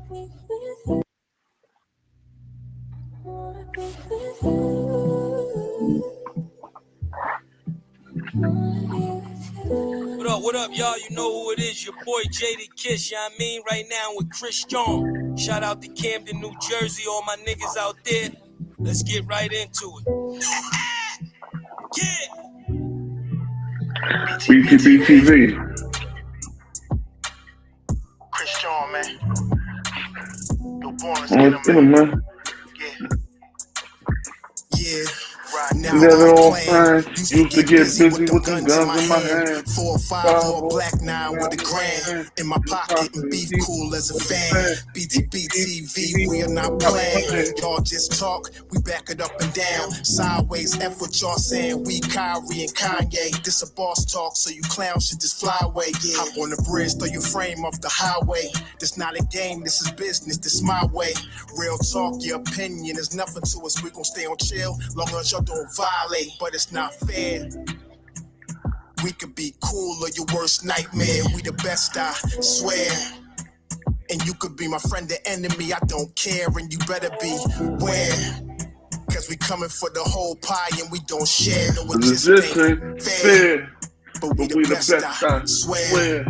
What up, y'all? You know who it is, your boy JD Kiss, you know what I mean? Right now with Chris John. Shout out to Camden, New Jersey, all my niggas out there. Let's get right into it. Yeah! Btbtv. Chris John, man. Yo, born, let's Let's get him, man. Yeah. Right now, Together all fine. Used to get busy with them guns in my hand. 4 or 5 or a black 9 with a grand in my pocket and beef cool as a fan. Btbtv, we are not playing. Y'all just talk, we back it up and down. Sideways, F what y'all saying. We Kyrie and Kanye. This a boss talk, so you clowns should just fly away. Yeah. Hop on the bridge, throw your frame off the highway. This not a game, this is business, this my way. Real talk, your opinion is nothing to us. We gon' stay on chill, long as y'all don't violate, but it's not fair. We could be cool or your worst nightmare. We the best, I swear. And you could be my friend or enemy, I don't care. And you better be aware, cause we coming for the whole pie and we don't share. No, it just ain't fair. But we the best, I swear.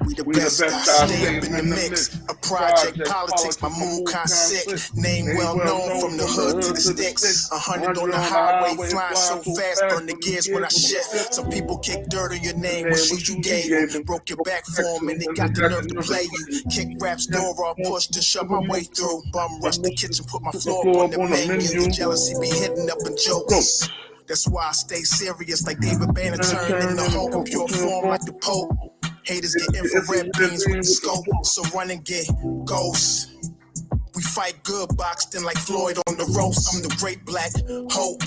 We the best, I stay up in the mix. A project, politics, my mood kinda sick. Name well known from the hood to the sticks. 100 on the highway, flying so fast, burn the gears when I shift. Some people kick dirt on your name, what shoes you gave them. Broke your back for them and they got the nerve to play you. Kick rap's door off, pushed to shove my way through. Bum rush the kitchen, put my floor up on the menu. Jealousy be hitting up in jokes. That's why I stay serious like David Banner, turn in the whole pure form like the Pope. Haters get infrared beams with the scope, so run and get ghosts. We fight good, boxed in like Floyd on the roast. I'm the great black hope.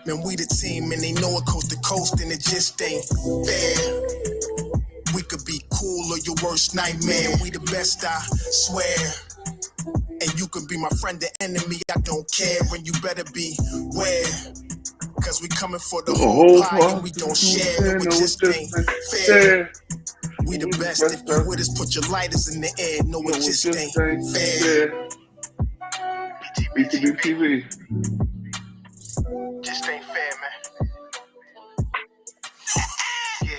Man, we the team and they know it coast to coast and it just ain't fair. We could be cool or your worst nightmare. We the best, I swear. And you can be my friend or enemy, I don't care. And you better be aware, cause we coming for the whole pie and we don't share. No, it just ain't fair. We the best, if you with us, put your lighters in the air. No, it just ain't fair. Btbtv. Just ain't fair, man.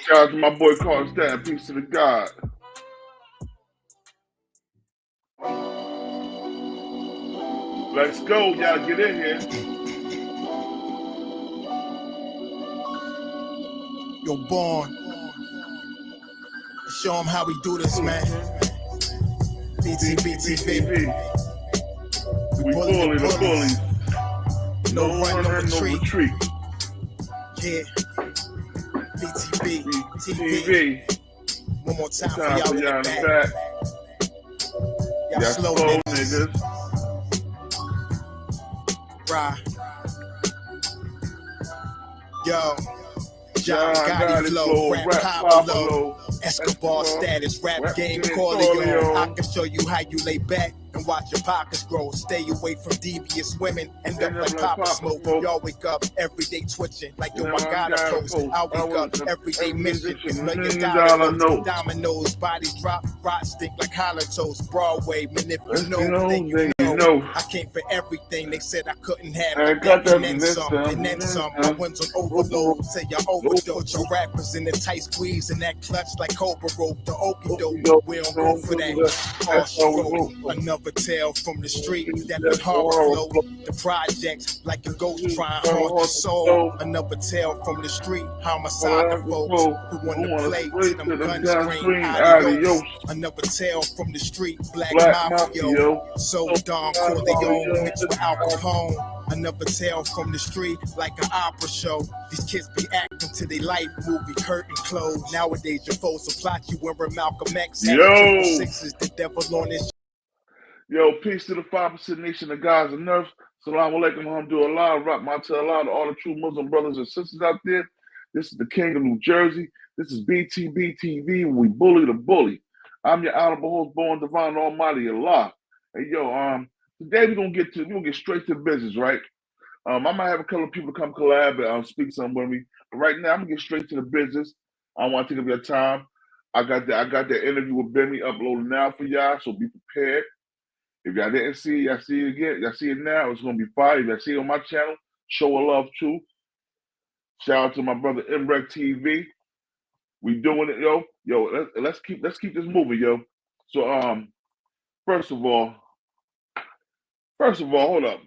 Shout out to my boy Carl Stan, peace to the God. Let's go, y'all get in here. Yo, Born. Show them how we do this, man. Btbtv. We bully the bullies. No run, no retreat. Yeah. Btbtv. One more time for y'all in the back. Y'all slow niggas. Right. Yo. John Gotti flow, rap Pablo, Escobar status, rap game Corleone. I can show you how you lay back and watch your pockets grow. Stay away from devious women, end up like Papa Smoke. Y'all wake up every day twitching like yo, I gotta post. I wake up every day mission, it's $1 notes. Dominoes, bodies drop, rot stink like hollow toast. Broadway, man, if you know, then you know. I came for everything, they said I couldn't have it. And then some, and then some. My ones on overload, say y'all overdose. Your rappers in the tight squeeze and that clutch like Cobra rope. The okie doke, we don't go for that. Another tale from the street that the hard flow. The projects like a ghost trying hard your soul. Another tale from the street, homicide the folks who want to play to them guns scream adios. Another tale from the street, black mafia. So Don Corleone mixed with Al Capone. Another tale from the street, like an opera show. These kids be acting to their life movie curtain closed. Nowadays your foes will plot you wearing Malcolm X. Sixes, the devil on this. Yo, peace to the 5% nation of guys and nerves. Salam alaikum, alhamdulillah, rahmatullah, to all the true Muslim brothers and sisters out there. This is the King of New Jersey. This is Btbtv. We bully the bully. I'm your honorable host, born divine almighty Allah. Hey, yo, today we're gonna get straight to business, right? I might have a couple of people come collab and speak something with me. But right now, I'm gonna get straight to the business. I don't want to take up your time. I got that interview with Bimmy uploaded now for y'all, so be prepared. If y'all didn't see it, y'all see it again. Y'all see it now. It's gonna be fire. If y'all see it on my channel, show a love too. Shout out to my brother MR.EASTWICK. We doing it, yo. Let's keep this moving, yo. So first of all, hold up.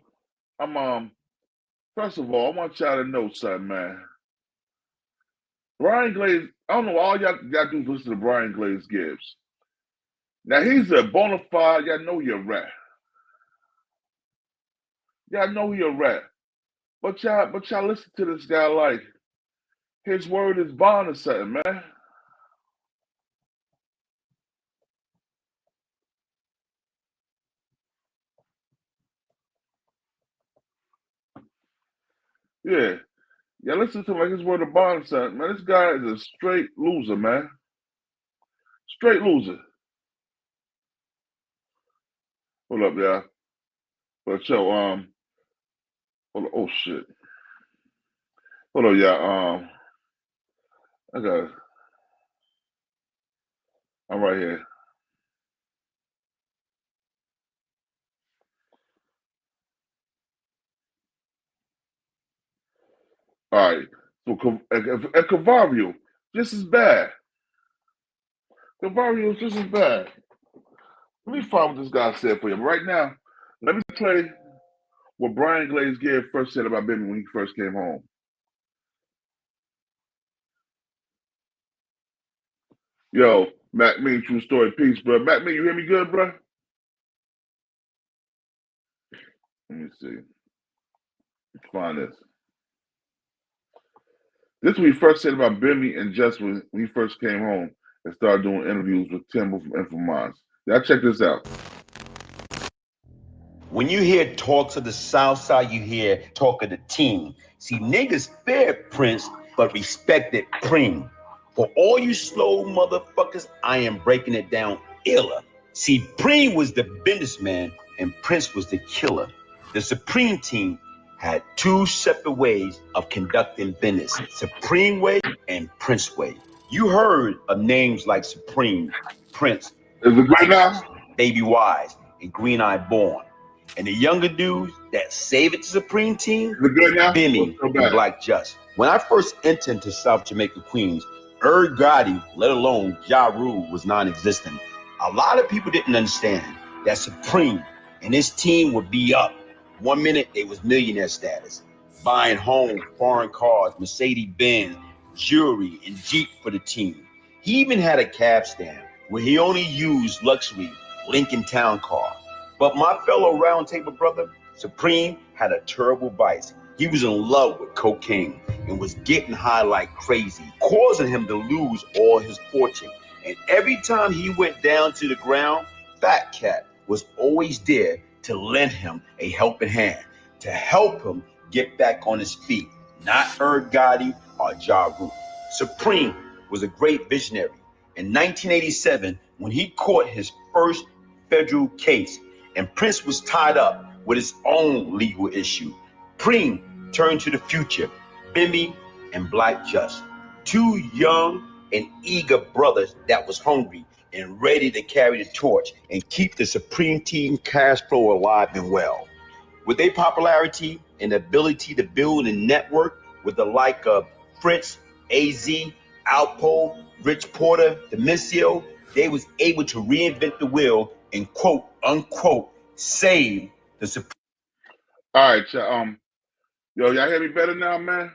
First of all, I want y'all to know something, man. Brian Glaze, I don't know, all y'all do is listen to Brian Glaze Gibbs. Now he's a bona fide, y'all know he a rat. Y'all know he a rat. But y'all listen to this guy like his word is bond or something, man. Yeah. Y'all listen to him like his word of bond or something, man. This guy is a straight loser, man. Straight loser. Hold up, y'all. But yo, hold on. Oh shit. Hold on, y'all. I got it. I'm right here. All right. So at Cavario, just as bad. Cavario is just as bad. Let me find what this guy said for you. But right now, let me play what Brian Glaze Gibbs first said about Bimmy when he first came home. Yo, Mac Me, true story, peace, bro. Mac Me, you hear me good, bro? Let me see. Let's find this. This is what he first said about Bimmy and Just when he first came home and started doing interviews with Timber from Infomons. Y'all check this out. When you hear talks of the South Side, you hear talk of the team. See, niggas feared Prince, but respected Preem. For all you slow motherfuckers, I am breaking it down iller. See, Preem was the businessman and Prince was the killer. The Supreme Team had two separate ways of conducting business, Supreme Way and Prince Way. You heard of names like Supreme, Prince, Is it good now? Baby Wise, and Green Eye Born. And the younger dudes that save it to Supreme Team, Bimmy and Black Just. When I first entered into South Jamaica, Queens, Gotti, let alone Ja Rule, was non-existent. A lot of people didn't understand that Supreme and his team would be up. 1 minute, they was millionaire status, buying home, foreign cars, Mercedes-Benz, jewelry, and Jeep for the team. He even had a cab stand where he only used luxury Lincoln Town car. But my fellow round table brother, Supreme, had a terrible vice. He was in love with cocaine and was getting high like crazy, causing him to lose all his fortune. And every time he went down to the ground, Fat Cat was always there to lend him a helping hand, to help him get back on his feet, not Gotti or Ja Rule. Supreme was a great visionary. In 1987, when he caught his first federal case, and Prince was tied up with his own legal issue, Preem turned to the future, Bimmy and Black Just, two young and eager brothers that was hungry and ready to carry the torch and keep the Supreme Team cash flow alive and well. With their popularity and ability to build a network with the like of Fritz, AZ, Alpo, Rich Porter, Demisio, they was able to reinvent the wheel and quote unquote save the Supreme. All right, yo, y'all hear me better now, man?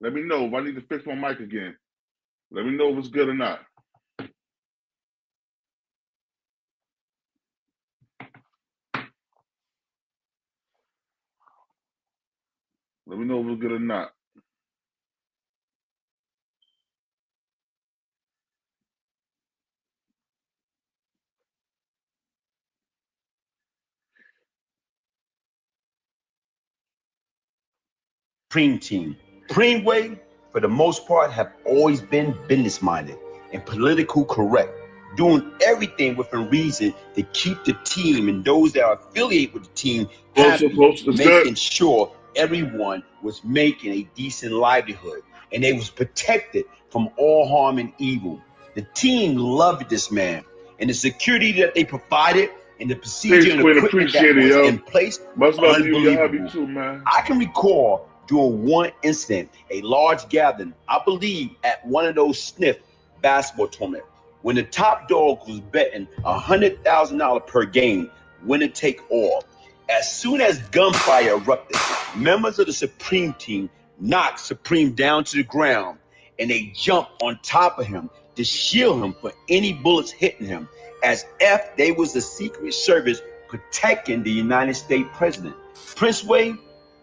Let me know if I need to fix my mic again. Let me know if it's good or not. Let me know if it's good or not. Supreme Team. Supreme Way, for the most part, have always been business-minded and political correct, doing everything within reason to keep the team and those that are affiliated with the team happy, making sure everyone was making a decent livelihood and they was protected from all harm and evil. The team loved this man, and the security that they provided and the procedure and equipment that was in place, unbelievable. Too, man. I can recall during one incident, a large gathering, I believe at one of those sniff basketball tournaments, when the top dog was betting $100,000 per game, winner take all. As soon as gunfire erupted, members of the Supreme team knocked Supreme down to the ground, and they jumped on top of him to shield him for any bullets hitting him, as if they was the Secret Service protecting the United States president. Prince way,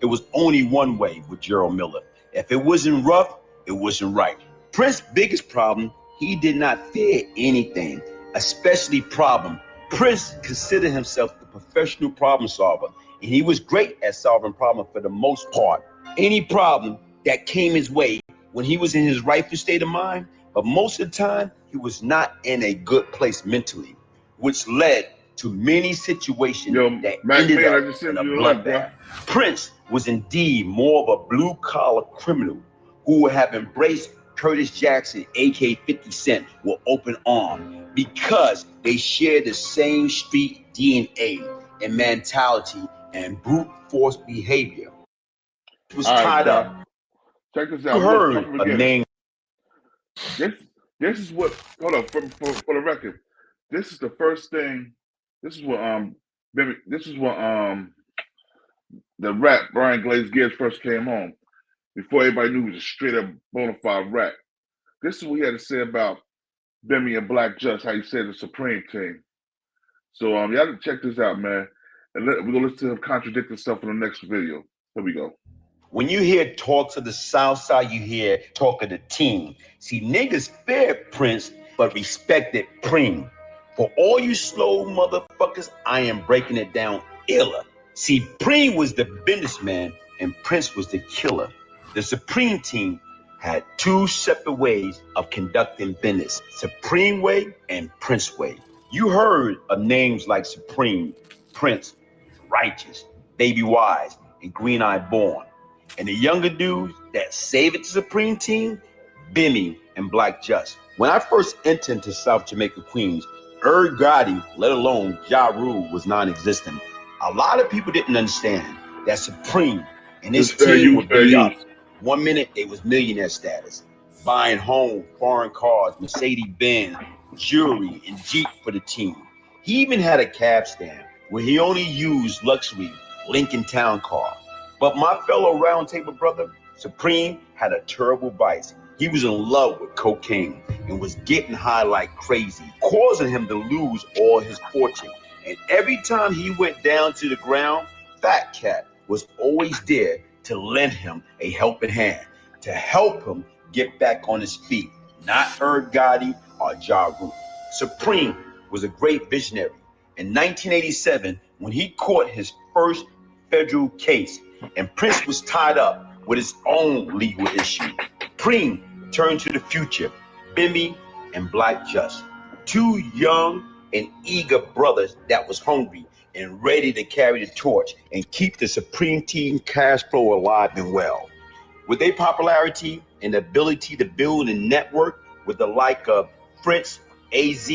it was only one way with Gerald Miller. If it wasn't rough, it wasn't right. Prince's biggest problem, he did not fear anything, especially problem. Prince considered himself the professional problem solver, and he was great at solving problems for the most part. Any problem that came his way when he was in his rightful state of mind, but most of the time, he was not in a good place mentally, which led to many situations that ended up in a bloodbath. Prince was indeed more of a blue-collar criminal who would have embraced Curtis Jackson, aka 50 Cent, with open arms because they shared the same street DNA and mentality and brute force behavior. It was tied up. Check this out. You heard a name. This is what, hold on, for the record, this is the first thing, this is what the rap Brian Glaze Gibbs first came home, before everybody knew he was a straight up bona fide rap. This is what he had to say about Bimmy and Black Just, how he said the Supreme team. So y'all can check this out, man. And we're gonna listen to him contradict himself in the next video. Here we go. When you hear talks of the South Side, you hear talk of the team. See, niggas feared Prince, but respected Preem. For all you slow motherfuckers, I am breaking it down iller. See, Preem was the businessman and Prince was the killer. The Supreme team had two separate ways of conducting business, Supreme way and Prince way. You heard of names like Supreme, Prince, Righteous, Baby Wise, and Green Eye Born. And the younger dudes that saved it to Supreme team, Bimmy and Black Just. When I first entered into South Jamaica, Queens, Gotti, let alone Ja Rule, was non-existent. A lot of people didn't understand that Supreme and his team would be up. 1 minute, they was millionaire status, buying home, foreign cars, Mercedes-Benz, jewelry, and Jeep for the team. He even had a cab stand where he only used luxury Lincoln Town car. But my fellow roundtable brother, Supreme, had a terrible vice. He was in love with cocaine and was getting high like crazy, causing him to lose all his fortune. And every time he went down to the ground, Fat Cat was always there to lend him a helping hand, to help him get back on his feet, not Gotti or Ja Rule. Supreme was a great visionary. In 1987, when he caught his first federal case, and Prince was tied up with his own legal issue, Preem turned to the future, Bimmy and Black Just, two young and eager brothers that was hungry and ready to carry the torch and keep the Supreme team cash flow alive and well. With their popularity and ability to build a network with the like of Fritz, AZ,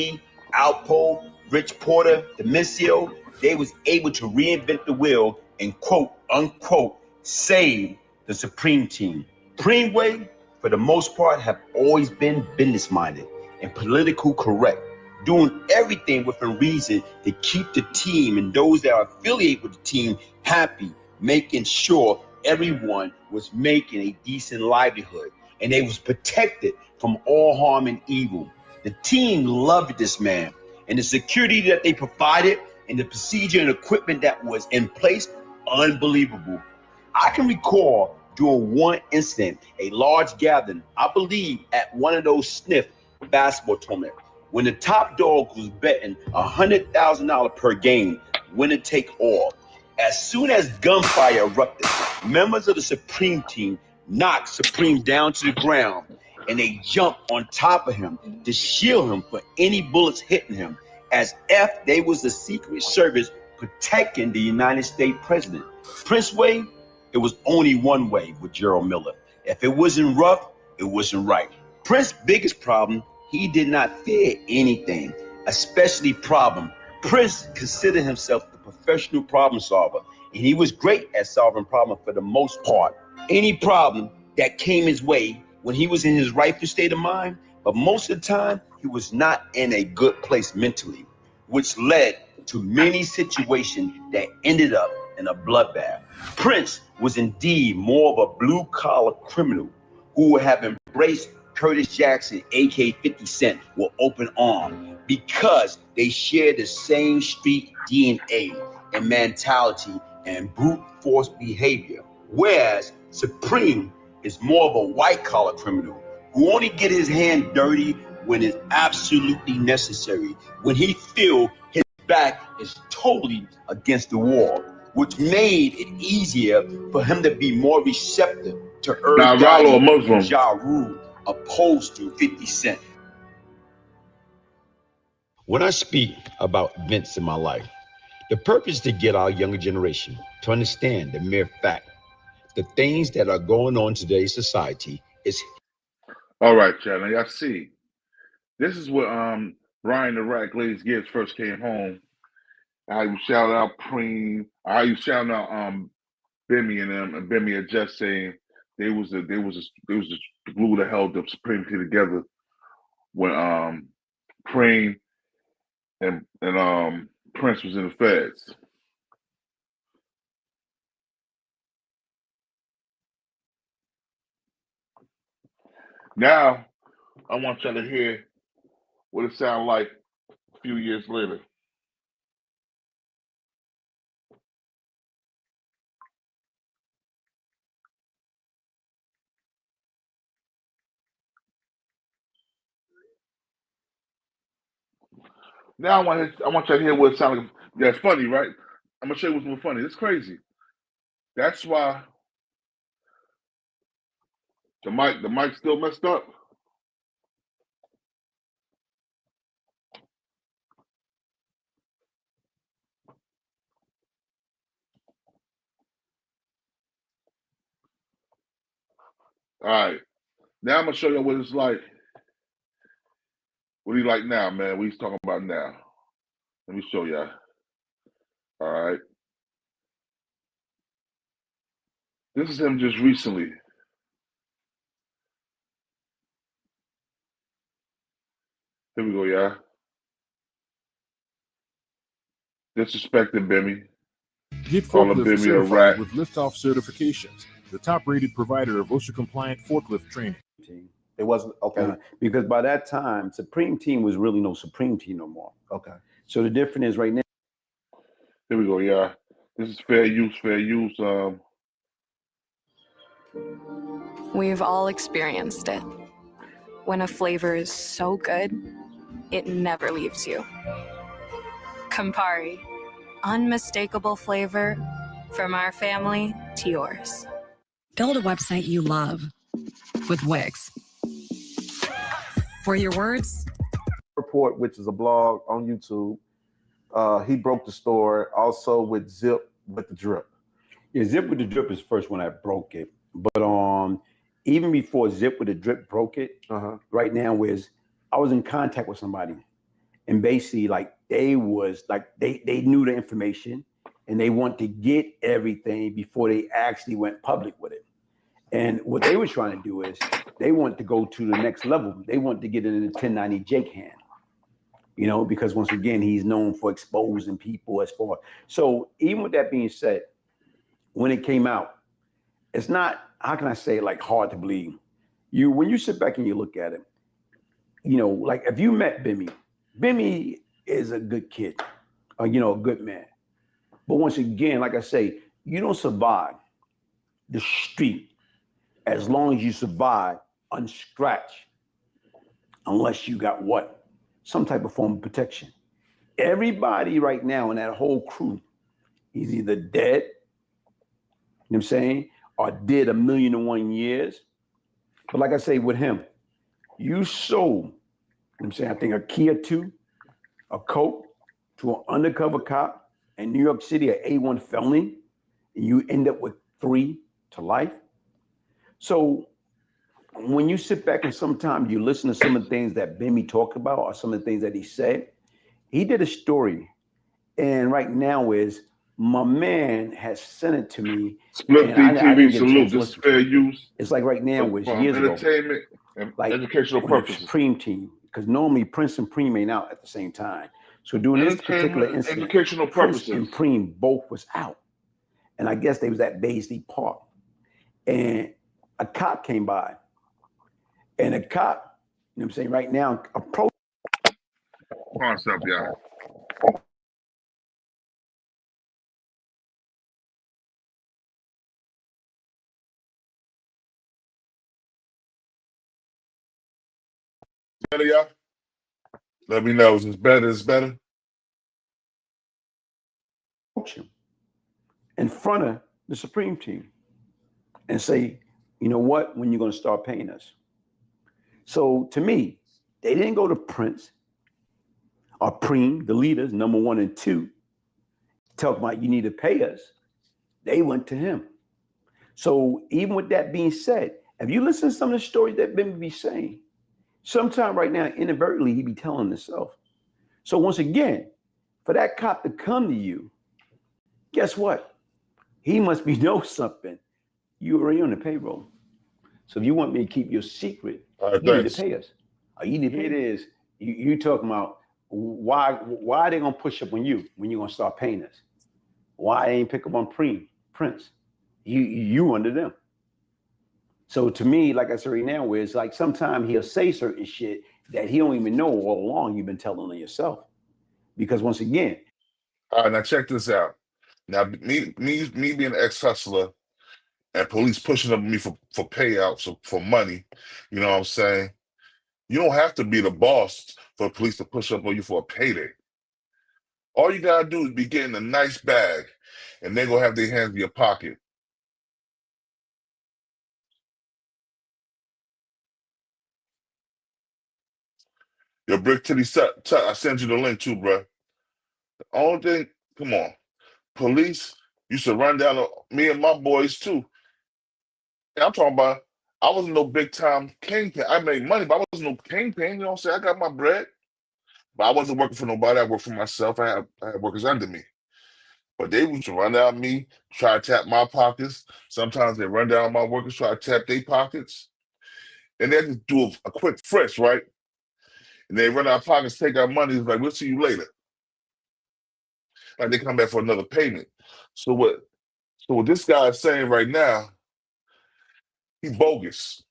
Alpo, Rich Porter, Demencio, they was able to reinvent the wheel and quote unquote save the Supreme team. Preem way, for the most part, have always been business minded and political correct, doing everything within reason to keep the team and those that are affiliated with the team happy, making sure everyone was making a decent livelihood and they was protected from all harm and evil. The team loved this man, and the security that they provided and the procedure and equipment that was in place, unbelievable. I can recall during one incident, a large gathering, I believe at one of those sniff basketball tournaments, when the top dog was betting $100,000 per game, winner take all. As soon as gunfire erupted, members of the Supreme team knocked Supreme down to the ground, and they jumped on top of him to shield him for any bullets hitting him, as if they was the Secret Service protecting the United States president. Prince way, it was only one way with Gerald Miller. If it wasn't rough, it wasn't right. Prince's biggest problem, he did not fear anything, especially problem. Prince considered himself the professional problem solver, and he was great at solving problems for the most part. Any problem that came his way when he was in his rightful state of mind, but most of the time, he was not in a good place mentally, which led to many situations that ended up in a bloodbath. Prince was indeed more of a blue-collar criminal who would have embraced Curtis Jackson, aka 50 Cent, with open arms because they shared the same street DNA and mentality and brute force behavior. Whereas Supreme is more of a white-collar criminal who only get his hand dirty when it's absolutely necessary, when he feel his back is totally against the wall, which made it easier for him to be more receptive to Rollo a Muslim. Ja Rule, opposed to 50 Cent. When I speak about events in my life, the purpose is to get our younger generation to understand the mere fact, the things that are going on in today's society is. All right, y'all. Now y'all see, this is what Ryan the Rat Glaze Gibbs first came home. How you shout out Preem, how you shout out Bimmy and them, and Bimmy are just saying they was the glue that held the Supreme Team together when Preem and Prince was in the feds. Now I want y'all to hear what it sounded like a few years later. Now I want y'all to hear what it sounded like. Yeah, it's funny, right? I'm gonna show you what's more funny. It's crazy. That's why the mic still messed up. All right. Now I'm gonna show you what it's like. What he like now, man? What he's talking about now. Let me show y'all. All right. This is him just recently. Here we go, y'all. Disrespecting Bimmy. Get forklift certified with liftoff certifications, the top-rated provider of OSHA-compliant forklift training. It wasn't okay because by that time, Supreme Team was really no Supreme Team no more. Okay, so the difference is right now. Here we go, yeah. This is fair use, fair use. We've all experienced it. When a flavor is so good, it never leaves you. Campari, unmistakable flavor from our family to yours. Build a website you love with Wix. For your words. Report, which is a blog on YouTube. He broke the story also with Zip with the Drip. Yeah, Zip with the Drip is the first one that broke it. But even before Zip with the Drip broke it, right now I was in contact with somebody, and basically like they knew the information and they want to get everything before they actually went public with it. And what they were trying to do is they want to go to the next level. They want to get it in the 1090 Jake hand, you know, because once again, he's known for exposing people as far. So even with that being said, when it came out, it's not, how can I say, like hard to believe. When you sit back and you look at it, you know, like if you met Bimmy is a good kid, you know, a good man. But once again, like I say, you don't survive the street as long as you survive unscratched, unless you got what? Some type of form of protection. Everybody right now in that whole crew is either dead, you know what I'm saying, or did 1,000,001 years. But like I say, with him, you sold, you know what I'm saying, I think a Kia 2, a Coke to an undercover cop in New York City, an A1 felony, and you end up with 3 to life. So when you sit back and sometimes you listen to some of the things that Bimmy talked about or some of the things that he said, he did a story. And right now is my man has sent it to me. Split and I DTV didn't get a salute. chance to This is listen to fair it. use. It's like right now was From years ago. entertainment and Like educational when the purposes. Supreme Team, because normally Prince and Preem ain't out at the same time. So during this particular incident, educational Prince purposes. and Preem both was out. And I guess they was at Baisley Park. And a cop came by. And a cop, you know what I'm saying, right now, approached. Concept, yeah. Better, y'all? Let me know. Is it better? Is better? Him in front of the Supreme Team and say, you know what, when you're going to start paying us. So to me, they didn't go to Prince or Preem, the leaders, number 1 and 2, talk about you need to pay us. They went to him. So even with that being said, if you listen to some of the stories that Bimmy be saying, sometime right now, inadvertently, he be telling himself. So once again, for that cop to come to you, guess what? He must be know something. You already on the payroll. So if you want me to keep your secret, you need to pay us. You need to pay. It is you talking about why are they gonna push up on you when you're gonna start paying us? Why they ain't pick up on Prince? You under them. So to me, like I said right now, where it's like sometimes he'll say certain shit that he don't even know all along you've been telling on yourself. Because once again. All right, now check this out. Now me being an ex-hustler and police pushing up on me for payouts for money, you know what I'm saying? You don't have to be the boss for police to push up on you for a payday. All you gotta do is be getting a nice bag, and they're gonna have their hands in your pocket. Your Brick Titty Tut, I sent you the link too, bro. The only thing, come on, police used to run down me and my boys too. And I'm talking about, I wasn't no big time kingpin. I made money, but I wasn't no kingpin. You know what I'm saying? I got my bread, but I wasn't working for nobody. I worked for myself. I had workers under me. But they used to run down me, try to tap my pockets. Sometimes they run down my workers, try to tap their pockets. And they just do a quick frisk, right? And they run our pockets, take our money. It's like, we'll see you later. Like they come back for another payment. So what this guy is saying right now, he's bogus.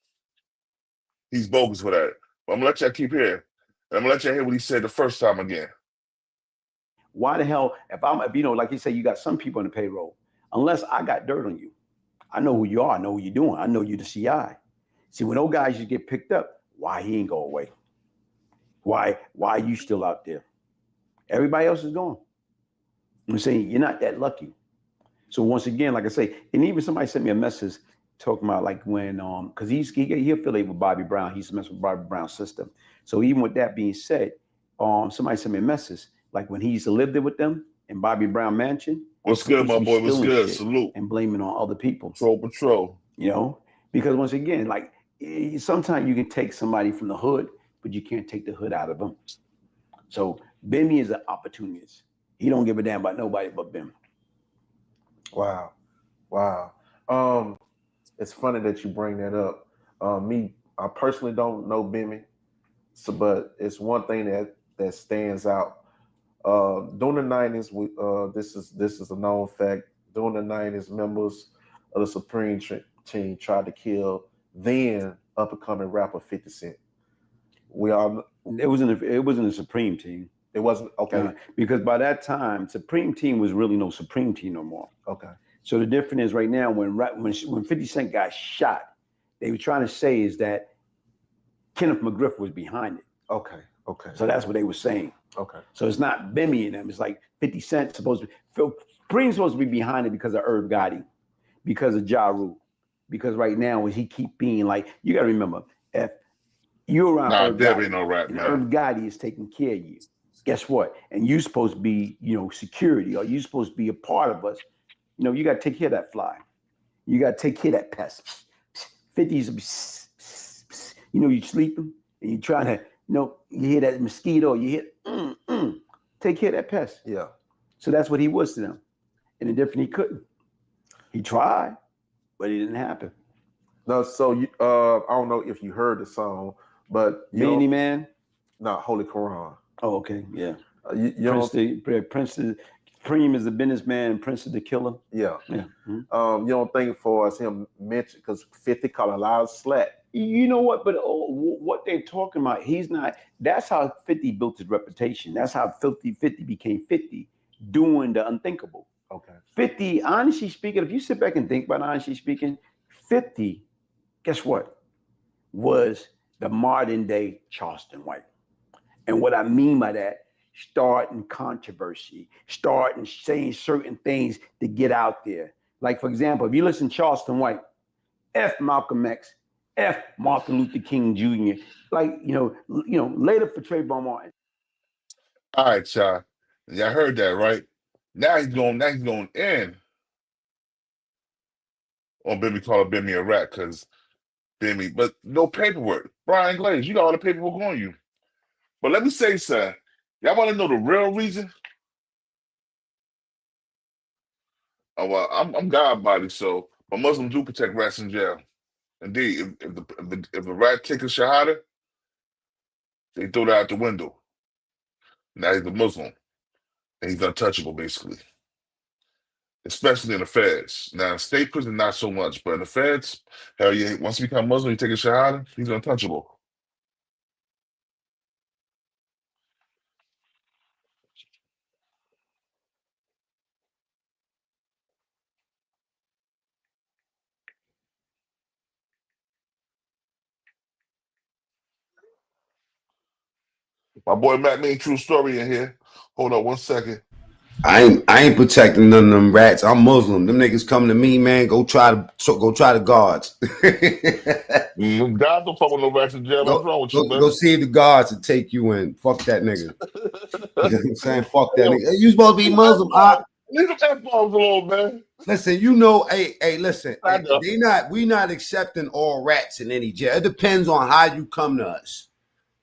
He's bogus for that. But I'm gonna let y'all keep hearing. And I'm gonna let y'all hear what he said the first time again. Why the hell, if you know, like you say, you got some people on the payroll, unless I got dirt on you, I know who you are, I know what you're doing, I know you're the CI. See, when those guys just get picked up, why he ain't go away? Why are you still out there? Everybody else is gone. I'm saying you're not that lucky. So once again, like I say, and even somebody sent me a message talking about like when, because he affiliated with Bobby Brown, he's messing with Bobby Brown's system. So even with that being said, somebody sent me a message like when he used to live there with them in Bobby Brown Mansion. What's good, my boy? What's good? Salute. And blaming on other people. Patrol. You know, because once again, like sometimes you can take somebody from the hood, but you can't take the hood out of them. So Bimmy is an opportunist. He don't give a damn about nobody but Bim. Wow. It's funny that you bring that up. I personally don't know Bimmy, but it's one thing that stands out. During the 90s, this is a known fact. During the 90s, members of the Supreme Team tried to kill then up-and-coming rapper 50 Cent. It wasn't the Supreme Team. It wasn't, okay. Because by that time, Supreme Team was really no Supreme Team no more. Okay. So the difference is right now when 50 Cent got shot, they were trying to say is that Kenneth McGriff was behind it. Okay. So that's what they were saying. Okay. So it's not Bimmy and them. It's like 50 Cent Supreme's supposed to be behind it because of Irv Gotti, because of Ja Rule, because right now he keep being like, you got to remember, if you're around Irv Gotti, ain't no rap, man. Irv Gotti is taking care of you. Guess what? And you're supposed to be, security, or you're supposed to be a part of us. You got to take care of that fly. You got to take care of that pest. 50's you know, you sleeping and you trying to, you know, you hear that mosquito, you hear, take care of that pest. Yeah. So that's what he was to them. And the different he couldn't. He tried, but it didn't happen. No, so you, I don't know if you heard the song, but Many Man. No, Holy Quran. Oh, okay, yeah. Prince Preem is the businessman, and Prince is the killer. Yeah, yeah. You don't think for us him mentioned because 50 caught a lot of slack. You know what? But what they're talking about, he's not. That's how 50 built his reputation. That's how 50 became 50, doing the unthinkable. Okay. 50, honestly speaking, if you sit back and think about honestly speaking, 50, guess what? Was the modern day Charleston White. And what I mean by that, starting controversy, starting saying certain things to get out there. Like, for example, if you listen to Charleston White, F Malcolm X, F Martin Luther King Jr., like, you know, later for Trayvon Martin. All right, y'all. Y'all heard that, right? Now he's going in on Bimmy calling Bimmy a rat because Bimmy, but no paperwork. Brian Glaze, you got all the paperwork on you. But let me say, sir, y'all want to know the real reason? Oh, well, I'm God body, so but Muslims do protect rats in jail. Indeed, if the rat takes a shahada, they throw that out the window. Now he's a Muslim, and he's untouchable, basically. Especially in the feds. Now, in state prison, not so much, but in the feds, hell yeah, once you become Muslim, you take a shahada, he's untouchable. My boy Matt made true story in here. Hold on 1 second. I ain't protecting none of them rats. I'm Muslim. Them niggas come to me, man. Go try the guards. God don't fuck with no rats in jail. What's wrong with you, man? Go see the guards and take you in. Fuck that nigga. You know what I'm saying? Fuck that nigga. You supposed to be Muslim. Leave the F-bombs alone, man. Listen, you know, hey, listen. We not accepting all rats in any jail. It depends on how you come to us.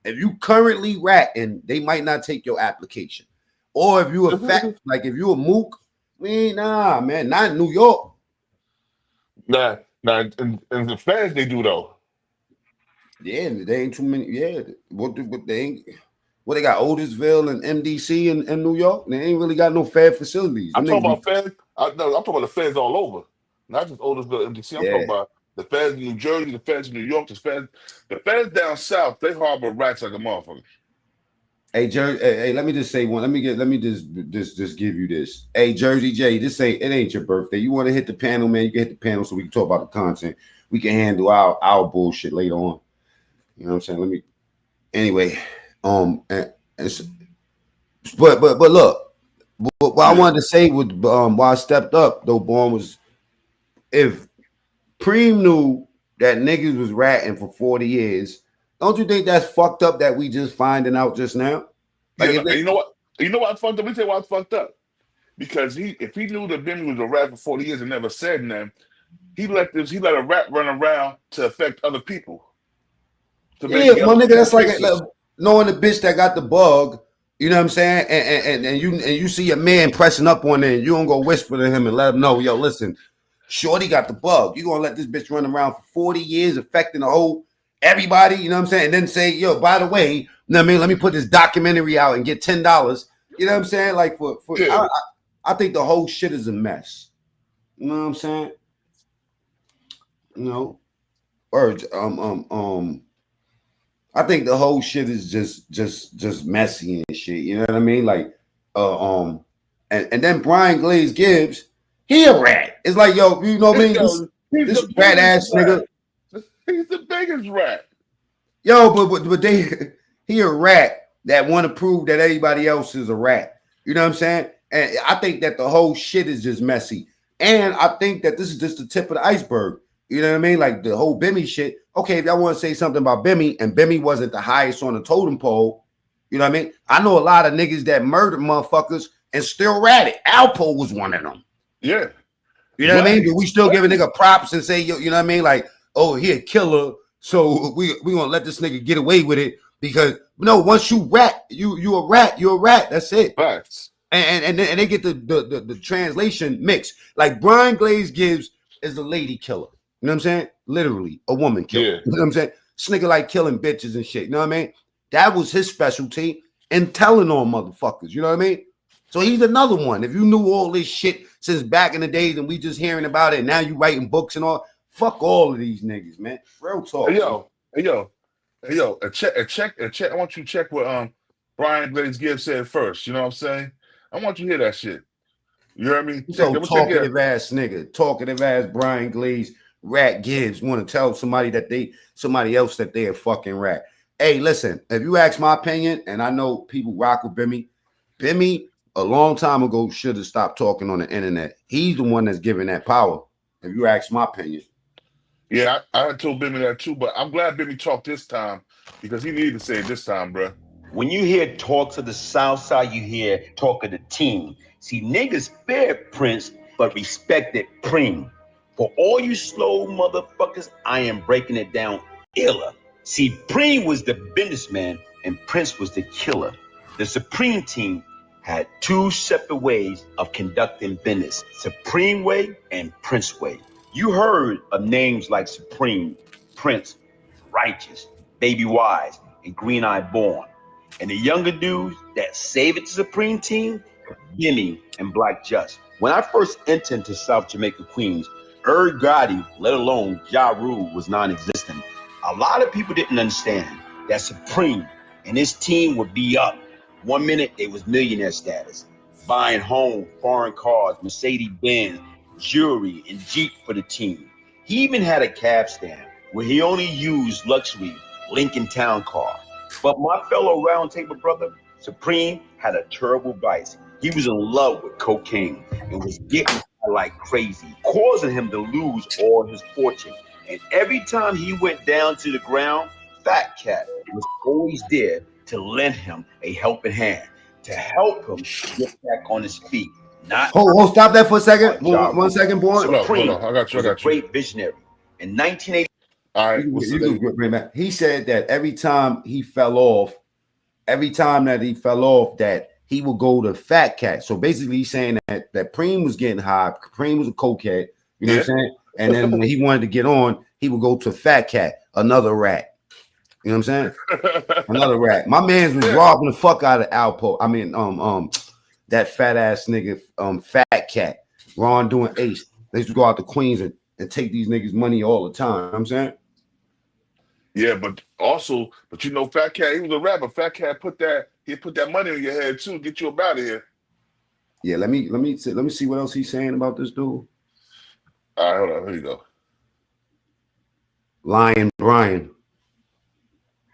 If you currently ratting, they might not take your application. Or if you a fat, like if you a mook, nah, man, not in New York. Nah, in the feds they do though. Yeah, they ain't too many. Yeah, what they ain't. What they got? Otisville and MDC in New York. They ain't really got no fed facilities. I'm talking about feds. I'm talking about the feds all over, not just Otisville, MDC. I'm talking about the feds in New Jersey, the feds in New York, the feds down south. They harbor rats like a motherfucker. Hey, hey, let me just say one. Let me just give you this. Hey, Jersey J, it ain't your birthday. You want to hit the panel, man? You can hit the panel so we can talk about the content. We can handle our bullshit later on. You know what I'm saying? Anyway, but look, what I wanted to say with why I stepped up though, Born, was if Preem knew that niggas was ratting for 40 years. Don't you think that's fucked up that we just finding out just now? Like, you know what? You know what's fucked up? Let me tell you what's fucked up. Because if he knew that Bimmy was a rat for 40 years and never said nothing, he let a rat run around to affect other people. My nigga, that's like knowing the bitch that got the bug. You know what I'm saying? And you see a man pressing up on it, and you don't go whisper to him and let him know, yo, listen, Shorty got the bug. You gonna let this bitch run around for 40 years affecting the whole everybody, you know what I'm saying? And then say, yo, by the way, you know what I mean? Let me put this documentary out and get $10. You know what I'm saying? Like I think the whole shit is a mess. You know what I'm saying? You know, words. I think the whole shit is just messy and shit. You know what I mean? Like, and then Brian Glaze Gibbs, he a rat. It's like, yo, you know what I mean? This rat ass nigga. He's the biggest rat. Yo, but he a rat that want to prove that everybody else is a rat. You know what I'm saying? And I think that the whole shit is just messy. And I think that this is just the tip of the iceberg. You know what I mean? Like the whole Bimmy shit. Okay, if y'all want to say something about Bimmy, and Bimmy wasn't the highest on the totem pole, you know what I mean? I know a lot of niggas that murdered motherfuckers and still ratted. Alpo was one of them. Yeah. You know what I mean? But we still give a nigga props and say, you know what I mean? Like, oh, he a killer, So we gonna let this nigga get away with it because no, once you rat, you a rat, you're a rat. That's it. Facts. And they get the translation mixed. Like Brian Glaze Gibbs is a lady killer. You know what I'm saying? Literally a woman killer. Yeah. You know what I'm saying? This nigga like killing bitches and shit. You know what I mean? That was his specialty and telling on motherfuckers. You know what I mean? So he's another one. If you knew all this shit since back in the days and we just hearing about it, and now you writing books and all, fuck all of these niggas, man. Real talk. Hey yo. Check. I want you to check what Brian Glaze Gibbs said first. You know what I'm saying? I want you to hear that shit. You hear me? So talkative ass nigga, talkative ass Brian Glaze rat Gibbs want to tell somebody else that they a fucking rat. Hey, listen, if you ask my opinion, and I know people rock with Bimmy a long time ago should have stopped talking on the internet. He's the one that's giving that power. If you ask my opinion. Yeah, I told Bimmy that too, but I'm glad Bimmy talked this time because he needed to say it this time, bro. When you hear talks of the South Side, you hear talk of the team. See, niggas feared Prince, but respected Preem. For all you slow motherfuckers, I am breaking it down iller. See, Preem was the businessman and Prince was the killer. The Supreme Team had two separate ways of conducting business, Supreme Way and Prince Way. You heard of names like Supreme, Prince, Righteous, Baby Wise, and Green Eye Born. And the younger dudes that saved it to Supreme Team, Bimmy and Black Just. When I first entered into South Jamaica, Queens, Gotti, let alone Ja Rule, was non-existent. A lot of people didn't understand that Supreme and his team would be up. 1 minute, they was millionaire status, buying home, foreign cars, Mercedes-Benz, jewelry, and Jeep for the team. He even had a cab stand where he only used luxury Lincoln Town car. But my fellow round table brother, Supreme, had a terrible vice. He was in love with cocaine and was getting high like crazy, causing him to lose all his fortune. And every time he went down to the ground, Fat Cat was always there to lend him a helping hand, to help him get back on his feet. Hold, stop that for a second. 1 second, boy. Hold on. I got you. A great visionary. In 1980. All right. He said that every time he fell off, that he would go to Fat Cat. So basically, he's saying that Preem was getting high. Preem was a cokehead. You know what I'm saying? And then when he wanted to get on, he would go to Fat Cat, another rat. You know what I'm saying? Another rat. My man's was robbing the fuck out of Alpo. I mean, that fat ass nigga, Fat Cat. Ron doing Ace. They used to go out to Queens and take these niggas money all the time. You know what I'm saying? Yeah, but you know, Fat Cat, he was a rapper. Fat Cat put that money on your head too, get you up out of here. Yeah, let me see what else he's saying about this dude. All right, hold on. Here you go. Lion Brian.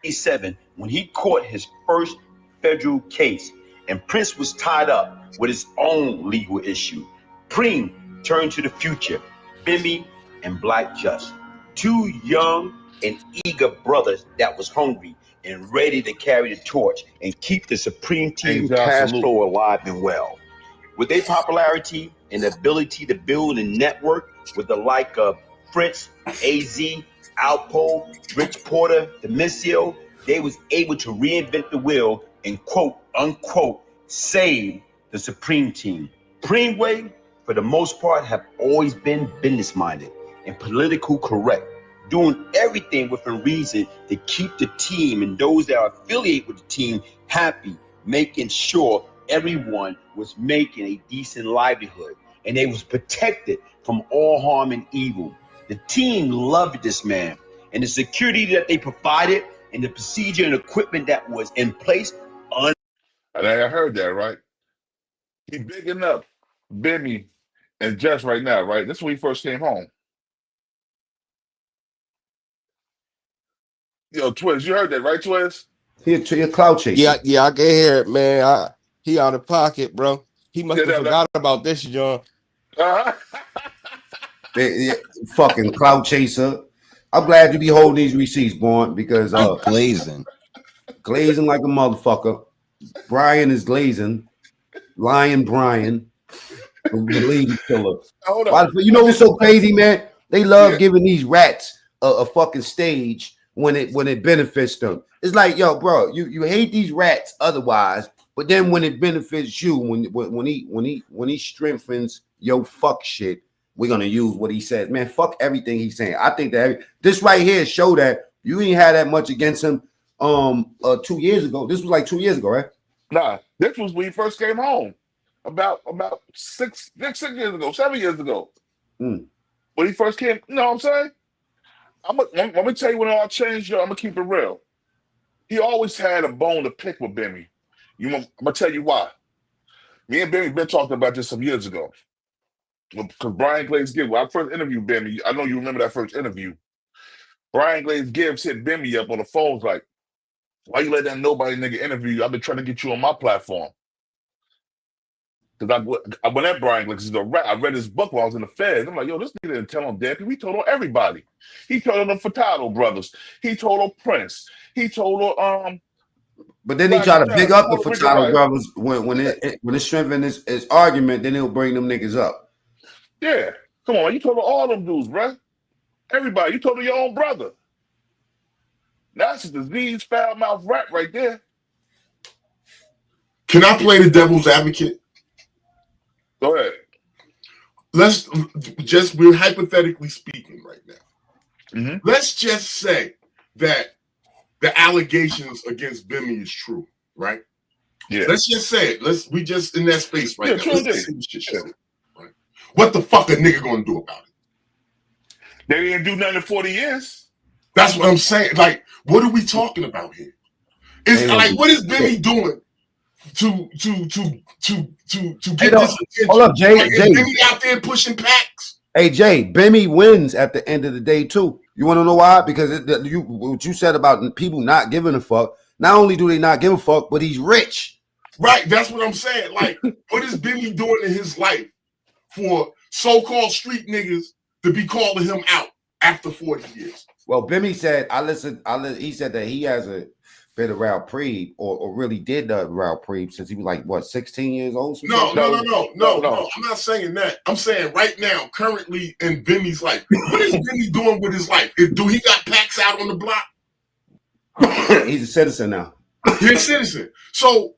1987, when he caught his first federal case, and Prince was tied up with his own legal issue. Preem turned to the future, Bimmy and Black Just, two young and eager brothers that was hungry and ready to carry the torch and keep the Supreme Team cash flow alive and well. With their popularity and ability to build a network with the like of Fritz, AZ, Alpo, Rich Porter, Demisio, they was able to reinvent the wheel and quote unquote save the Supreme Team. Preem Way, for the most part, have always been business minded and political correct, doing everything within reason to keep the team and those that are affiliated with the team happy, making sure everyone was making a decent livelihood and they was protected from all harm and evil. The team loved this man, and the security that they provided and the procedure and equipment that was in place. And I heard that, right? He bigging up Bimmy and Just right now, right? That's when he first came home. Yo, Twiz, you heard that, right, Twiz? He a cloud chaser. Yeah, I can hear it, man. He out of pocket, bro. He must have forgot about this, John. Fucking cloud chaser. I'm glad you be holding these receipts, Born, because glazing like a motherfucker. Brian is glazing. Lion Brian, the lady killer. You know what's so crazy, man? They love giving these rats a fucking stage when it benefits them. It's like, yo, bro, you hate these rats otherwise, but then when it benefits you, when he strengthens your fuck shit, we're gonna use what he says. Man, fuck everything he's saying. I think that this right here show that you ain't had that much against him 2 years ago. This was like 2 years ago, right? Nah, this was when he first came home. About 6 years ago, 7 years ago. When he first came, you know what I'm saying? Let me tell you when it all changed, yo. I'm gonna keep it real. He always had a bone to pick with Bimmy. I'm gonna tell you why. Me and Bimmy been talking about this some years ago. Because Brian Glaze Gibbs, when I first interviewed Bimmy, I know you remember that first interview. Brian Glaze Gibbs hit Bimmy up on the phones like, why you let that nobody nigga interview you? I've been trying to get you on my platform. Because I went at Brian Glaze, he's a rat. I read his book while I was in the Feds. I'm like, yo, this nigga didn't tell on Deppy. He told on everybody. He told on the Furtado brothers. He told on Prince. He told on But then he try to big up the Furtado brothers when it strengthen his argument, then he'll bring them niggas up. Yeah. Come on, you told on all them dudes, bruh. Everybody. You told on your own brother. That's a disease, foul mouth rat right there. Can I play the devil's advocate? Go ahead. We're hypothetically speaking right now. Let's just say that the allegations against Bimmy is true, right? Yeah. Let's just say it. We just in that space right now. True. Let's say this shit true, right? What the fuck a nigga gonna do about it? They didn't do nothing in 40 years. That's what I'm saying. Like, what are we talking about here? It's like, what is Bimmy doing to get this attention? Hold up, Jay. Like, Jay. Bimmy out there pushing packs. Hey, Jay, Bimmy wins at the end of the day too. You want to know why? Because what you said about people not giving a fuck. Not only do they not give a fuck, but he's rich. Right. That's what I'm saying. Like, what is Bimmy doing in his life for so-called street niggas to be calling him out after 40 years? Well, Bimmy said, he said that he has a bit of Ralph Preeb or really did the Ralph Preeb since he was like, what, 16 years old? No. I'm not saying that. I'm saying right now, currently in Bimmy's life, what is Bimmy doing with his life? Do he got packs out on the block? He's a citizen now. He's a citizen. So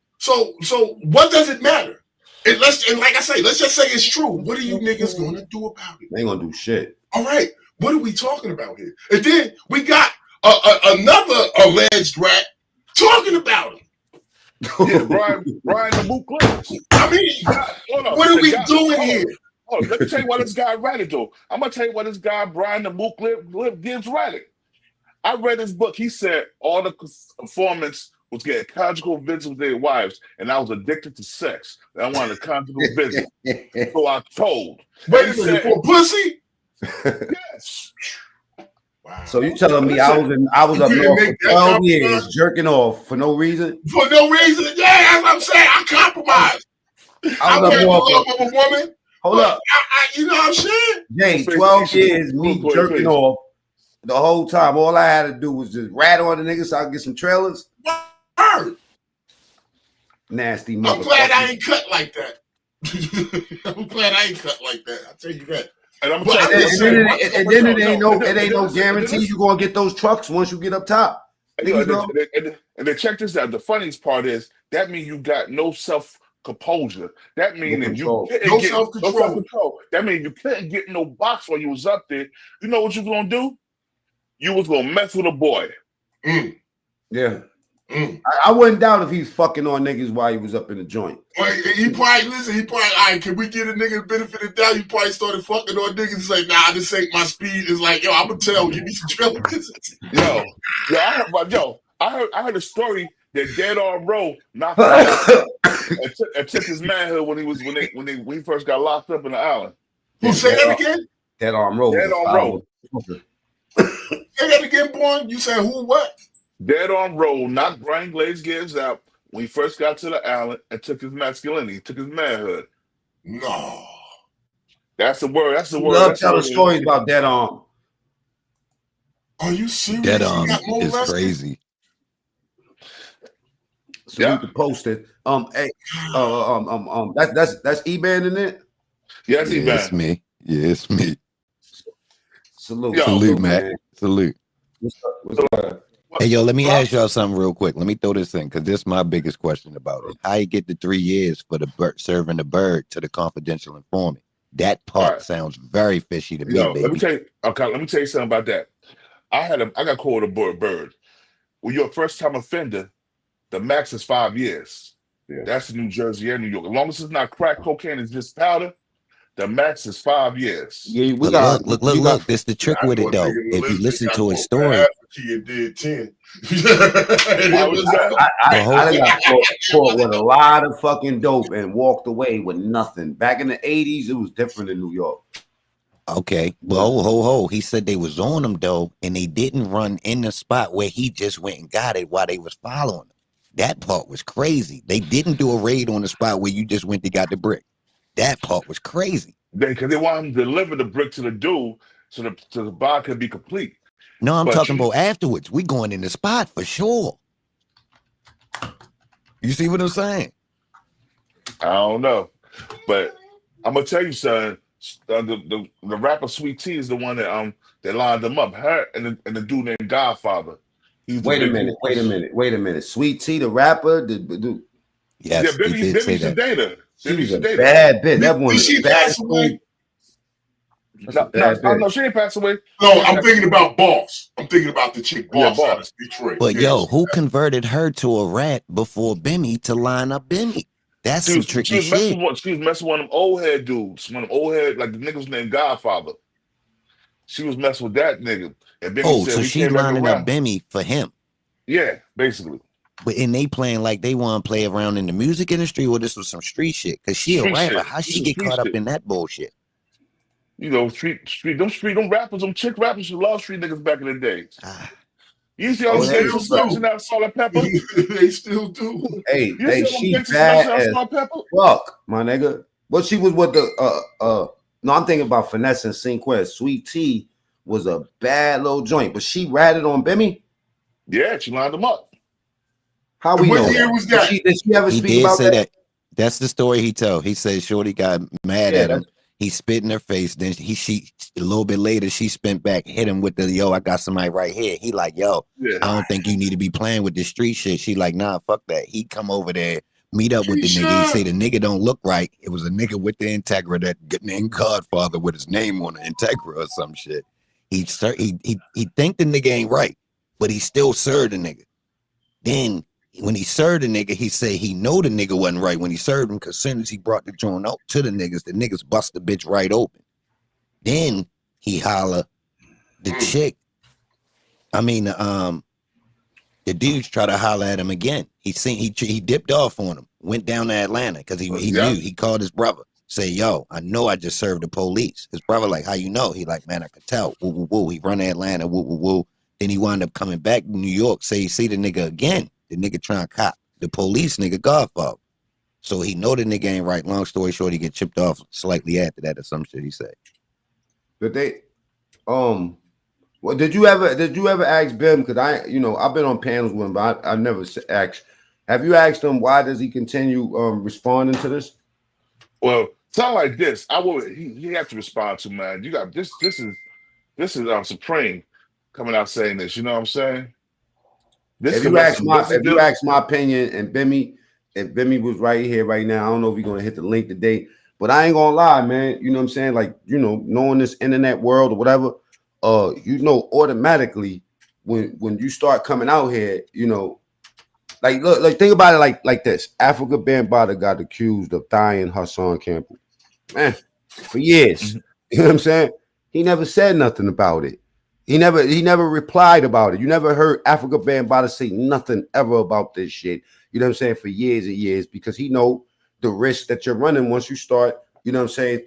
what does it matter? And like I say, let's just say it's true. What are you niggas gonna do about it? They ain't gonna do shit. All right. What are we talking about here? And then we got another alleged rat talking about him. Yeah, Brian the Boot Clips. I mean, what are we doing here? Let me tell you why this guy ratted though. I'm gonna tell you why this guy Brian the Boot Clip Gibbs ratted. I read his book. He said all the informants was getting conjugal visits with their wives, and I was addicted to sex. I wanted a conjugal visit, so I told. Wait a minute, for pussy? Yes. Wow. So you telling me I was up north for 12 years jerking off for no reason? For no reason? Yeah, that's what I'm saying. I compromised. I was the love of a woman. Hold up. You know what I'm saying? Jay, 12 years me jerking off the whole time. All I had to do was just rat on the niggas so I could get some trailers. Nasty motherfucker. I'm glad I ain't cut like that. I'm glad I ain't cut like that. I tell you that. And then it ain't no guarantee you're gonna get those trucks once you get up top. And then check this out. The funniest part is that means you got no self-composure. That means that you no self-control. That means you couldn't get no box while you was up there. You know what you was gonna do? You was gonna mess with a boy. Yeah. I wouldn't doubt if he's fucking on niggas while he was up in the joint. He probably, all right, can we get a nigga the benefit of the doubt? He probably started fucking on niggas and say, nah, this ain't my speed. It's like, yo, I'm gonna tell you, give me some trailer visits. I heard a story that Dead on Row knocked him out and took his manhood when he first got locked up in the island. Who say that again? Dead on Row. Dead on Row. Say that again, boy. You said who? What? Dead on Row knocked Brian Glaze Gibbs out when he first got to the island and took his masculinity, took his manhood. No. That's the word. That's the word. Love telling stories about Dead On. Are you serious? Dead On is crazy. So you can post it. Hey, that's E-Band in it? Yes, yeah, it's me. Yeah, it's me. Salute. Salute, Matt. Salute. What's up? Hey, yo, let me ask y'all something real quick. Let me throw this in because this is my biggest question about it. How you get the 3 years for the serving the bird to the confidential informant? That part sounds very fishy to me, baby. Let me tell you. Okay, let me tell you something about that. I got called a bird. When you're a first-time offender, the max is 5 years. Yeah. That's in New Jersey and New York. As long as it's not crack cocaine, it's just powder. The max is 5 years. Yeah, look. This the trick with it though. If you listen to his story, he did 10. I got caught with a lot of fucking dope and walked away with nothing. Back in the 80s, it was different in New York. Okay, well, ho. He said they was on him though, and they didn't run in the spot where he just went and got it while they was following him. That part was crazy. They didn't do a raid on the spot where you just went and got the brick. That part was crazy. Because they want him to deliver the brick to the dude so the buy could be complete. No, I'm talking about afterwards. We going in the spot for sure. You see what I'm saying? I don't know, but I'm gonna tell you, son. The rapper Sweet T is the one that lined them up. Her and the dude named Godfather. Wait a minute. Sweet T, the rapper, the dude. Yes, yeah, Bimmy used to date her. She was a bad bitch. That one was bad. No, she ain't passed away. No, I'm thinking about Boss. I'm thinking about the chick Boss out of Detroit. But yo, who converted her to a rat before Bimmy to line up Bimmy? That's some tricky shit. She was messing with one of them old head dudes. One of them old head, like the nigga was named Godfather. She was messing with that nigga. And Bimmy said, so she lining up Bimmy for him. Yeah, basically. But they playing like they want to play around in the music industry, or this was some street shit? Because she a rapper. How she get caught up in that bullshit? You know, them rappers, them chick rappers who love street niggas back in the day. You see all those niggas smashing out Salt and Pepper? They still do. Hey, she bad as fuck, my nigga. But she was with the no, I'm thinking about Finesse and Cinquez. Sweet T was a bad little joint, but she ratted on Bimmy. Yeah, she lined him up. How we know? What year was that? Did she ever speak about that? That's the story he told. He said Shorty got mad at him. He spit in her face. Then she a little bit later, she spent back, hit him with the yo, I got somebody right here. He like, yo, I don't think you need to be playing with this street shit. She like, nah, fuck that. He come over there, meet up with the nigga. He say the nigga don't look right. It was a nigga with the Integra that named Godfather with his name on the Integra or some shit. He think the nigga ain't right, but he still served the nigga. Then when he served the nigga, he said he know the nigga wasn't right when he served him, because as soon as he brought the joint out to the niggas bust the bitch right open. Then he holler, the chick, the dudes try to holler at him again. He dipped off on him, went down to Atlanta because he knew. He called his brother, say, yo, I know I just served the police. His brother like, how you know? He like, man, I could tell. Woo, woo, woo. He run to Atlanta, woo, woo, woo. Then he wound up coming back to New York, say he see the nigga again. The nigga trying to cop the police nigga Godfather. So he know the nigga ain't right. Long story short, he get chipped off slightly after that or some shit he said. But they, well, did you ever ask Bim? Because I've been on panels with him, but I've never asked. Have you asked him why does he continue responding to this? Well, something like this, he have to respond to, man. You got this is Supreme coming out saying this. You know what I'm saying? If you ask my opinion, and if Bimmy was right here right now, I don't know if you're gonna hit the link today, but I ain't gonna lie, man. You know what I'm saying? Like, knowing this internet world or whatever, automatically when you start coming out here, like think about it like this. Africa Bambaataa got accused of dying Hassan Campbell, man, for years. You know what I'm saying? He never said nothing about it. He never replied about it. You never heard Africa Bambaataa say nothing ever about this shit. You know what I'm saying? For years and years, because he know the risk that you're running once you start, you know what I'm saying,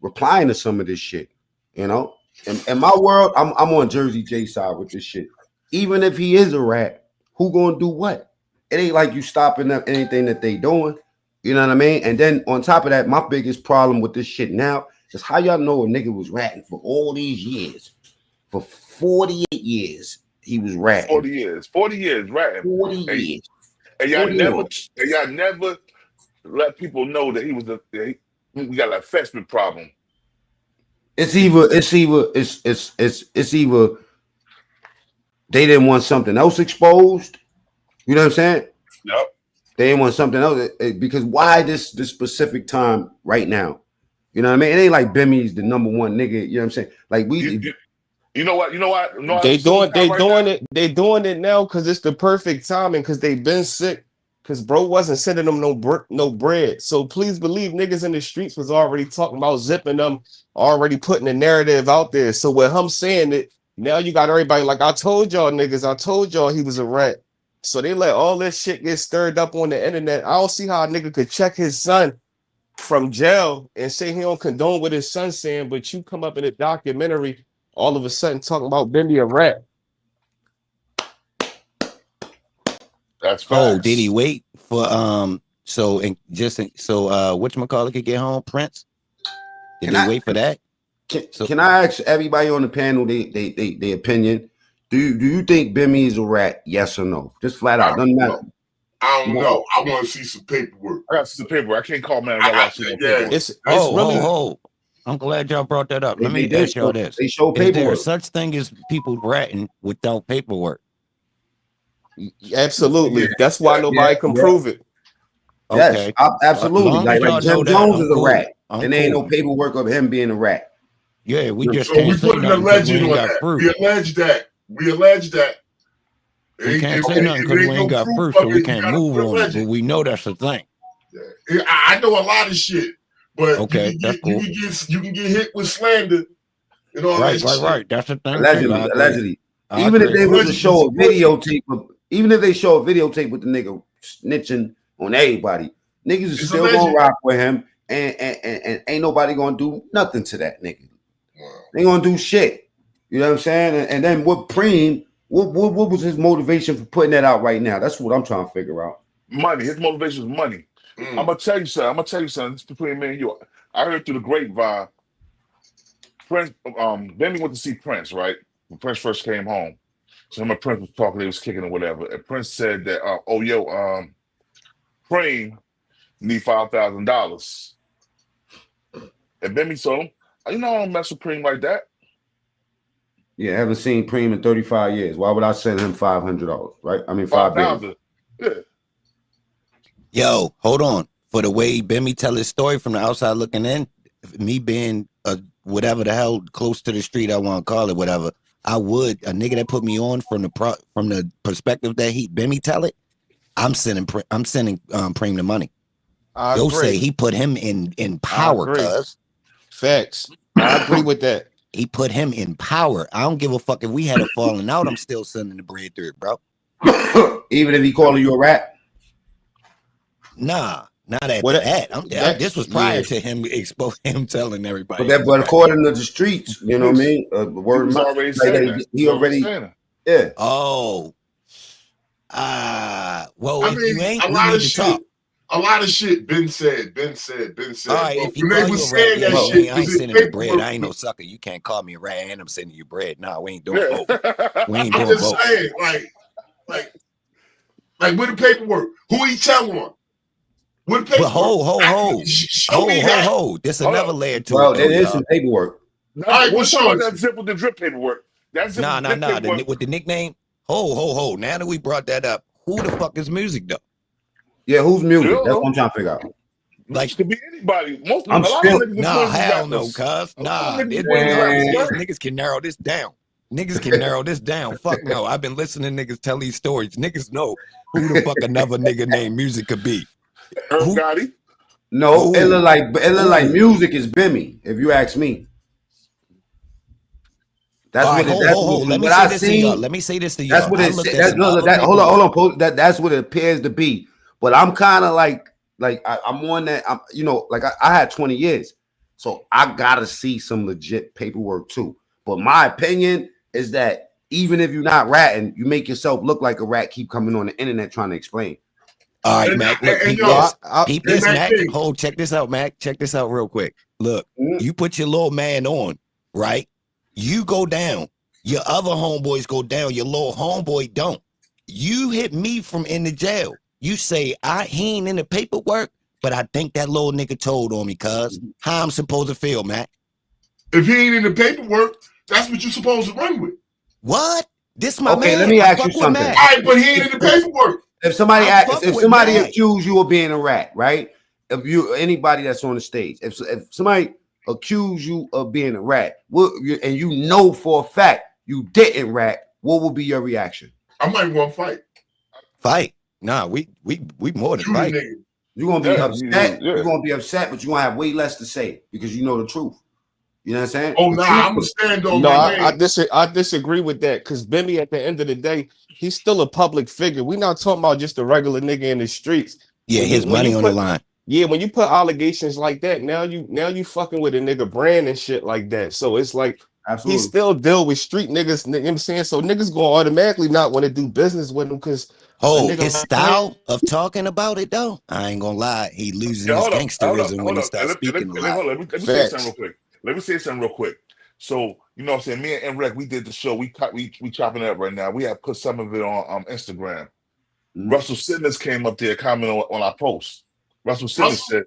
replying to some of this shit. In my world, I'm on Jersey J side with this shit. Even if he is a rat, who gonna do what? It ain't like you stopping up anything that they doing. You know what I mean? And then on top of that, my biggest problem with this shit now is how y'all know a nigga was ratting for all these years. For 48 years, he was ratting. 40 years ratting. 40 years. And y'all never let people know that he was we got an investment problem. It's either they didn't want something else exposed. You know what I'm saying? Yep. They didn't want something else because why this specific time right now? You know what I mean? It ain't like Bimmy's the number one nigga. You know what I'm saying? Like you know what? They doing it now because it's the perfect timing because they been sick. Because bro wasn't sending them no bread. So please believe niggas in the streets was already talking about zipping them, already putting the narrative out there. So with him saying it, now you got everybody like, I told y'all niggas, I told y'all he was a rat. So they let all this shit get stirred up on the internet. I don't see how a nigga could check his son from jail and say he don't condone what his son saying, but you come up in a documentary all of a sudden talking about Bimmy a rat. That's facts. Oh, did he wait for so whatchamacallit could get home, Prince? Did he wait for that? Can I ask everybody on the panel their opinion? Do you think Bimmy is a rat? Yes or no? Just flat out. Doesn't matter. I don't know. I want to see some paperwork. I got to see some paperwork. I can't call man. I'm glad y'all brought that up. Let me they ask y'all this. They show paperwork. Is there such thing as people ratting without paperwork? Absolutely. That's why nobody can prove it. Okay. Yes, absolutely. Like Jim Jones is a rat. And there ain't no paperwork of him being a rat. Yeah, we just so we put an alleged on that. We allege that. We can't say nothing because we ain't got proof, so we can't move on it. But we know that's the thing. I know a lot of shit, but okay, that's cool. You can get hit with slander and all that shit. Right. That's the thing. Allegedly. Even if they was to show a videotape, even if they show a videotape with the nigga snitching on everybody, niggas is still gonna rock with him, and ain't nobody gonna do nothing to that nigga. They gonna do shit. You know what I'm saying? And then what Preem, what was his motivation for putting that out right now? That's what I'm trying to figure out. Money. His motivation was money. I'm gonna tell you something. It's between me and you. I heard through the grapevine, Prince, Bimmy went to see Prince, right? When Prince first came home. So him and Prince was talking, they was kicking or whatever. And Prince said that, Preem need $5,000. And Bimmy told him, I don't mess with Preem like that. Yeah, I haven't seen Preem in 35 years. Why would I send him $500? Right? I mean, $5,000. Yeah. Yo, hold on. For the way Bimmy tell his story from the outside looking in, me being whatever the hell close to the street I want to call it, whatever, I would a nigga that put me on from the perspective that Bimmy tell it. I'm sending Preem the money. You'll say he put him in power, cuz. Facts. I agree with that. He put him in power. I don't give a fuck if we had a falling out. I'm still sending the bread through it, bro. Even if he calling you a rat. Nah, not at that. This was prior to him telling everybody. But according to the streets, you know what I mean? Word he already. Yeah. Oh. Well, I mean, you ain't, a lot of shit. A lot of shit been said. All right, if you call you a rat, I ain't sending you bread. I ain't no sucker. You can't call me a rat and I'm sending you bread. Nah, we ain't doing both. We ain't doing both. I'm just saying, like with the paperwork, who he tell on? With paperwork. But ho. There's another layer to it. Well, there is some paperwork. All right, what's on that zip with the drip paperwork? Nah. With the nickname, ho. Now that we brought that up, who the fuck is music though? Yeah, who's music? That's what I'm trying to figure out. Like, could be anybody. Hell no, cuz. Nah, niggas can narrow this down. Fuck no. I've been listening to niggas tell these stories. Niggas know who the fuck another nigga named Music could be. Gotti? No, it look like music is Bimmy, if you ask me. That's Let me say this to y'all. That's what it hold on. That's what it appears to be. But I'm kind of like I'm on that. I had 20 years, so I gotta see some legit paperwork too. But my opinion is that even if you're not ratting, you make yourself look like a rat. Keep coming on the internet trying to explain. All right, Mac. Look, peep this, Mac. Hold, check this out, Mac. Check this out real quick. Look, you put your little man on, right? You go down. Your other homeboys go down. Your little homeboy don't. You hit me from in the jail. You say he ain't in the paperwork, but I think that little nigga told on me, cuz. How I'm supposed to feel, Mac? If he ain't in the paperwork, that's what you're supposed to run with. What? This my okay, man. let me ask you something. All right, but he ain't in the paperwork. If somebody accuse you of being a rat, right? If anybody that's on the stage, if somebody accuse you of being a rat, and you know for a fact you didn't rat, what will be your reaction? I might want to fight. Fight? Nah, we more than fight. You're gonna be upset. You're gonna be upset, but you're gonna have way less to say because you know the truth. You know what I'm saying? Oh, nah, I'm gonna stand on I disagree with that because Bimmy, at the end of the day, he's still a public figure. We're not talking about just a regular nigga in the streets. Yeah, his money on the line. Yeah, when you put allegations like that, now you fucking with a nigga brand and shit like that. So it's like he still deal with street niggas. You know what I'm saying? So niggas gonna automatically not want to do business with him because his style of talking about it though, I ain't gonna lie, he losing his gangsterism when he starts speaking. Let me say something real quick. Let me say something real quick. So, you know what I'm saying? Me and Rick, we did the show. We chopping it up right now. We have put some of it on Instagram. Russell Simmons came up there commenting on our post. Russell Simmons said,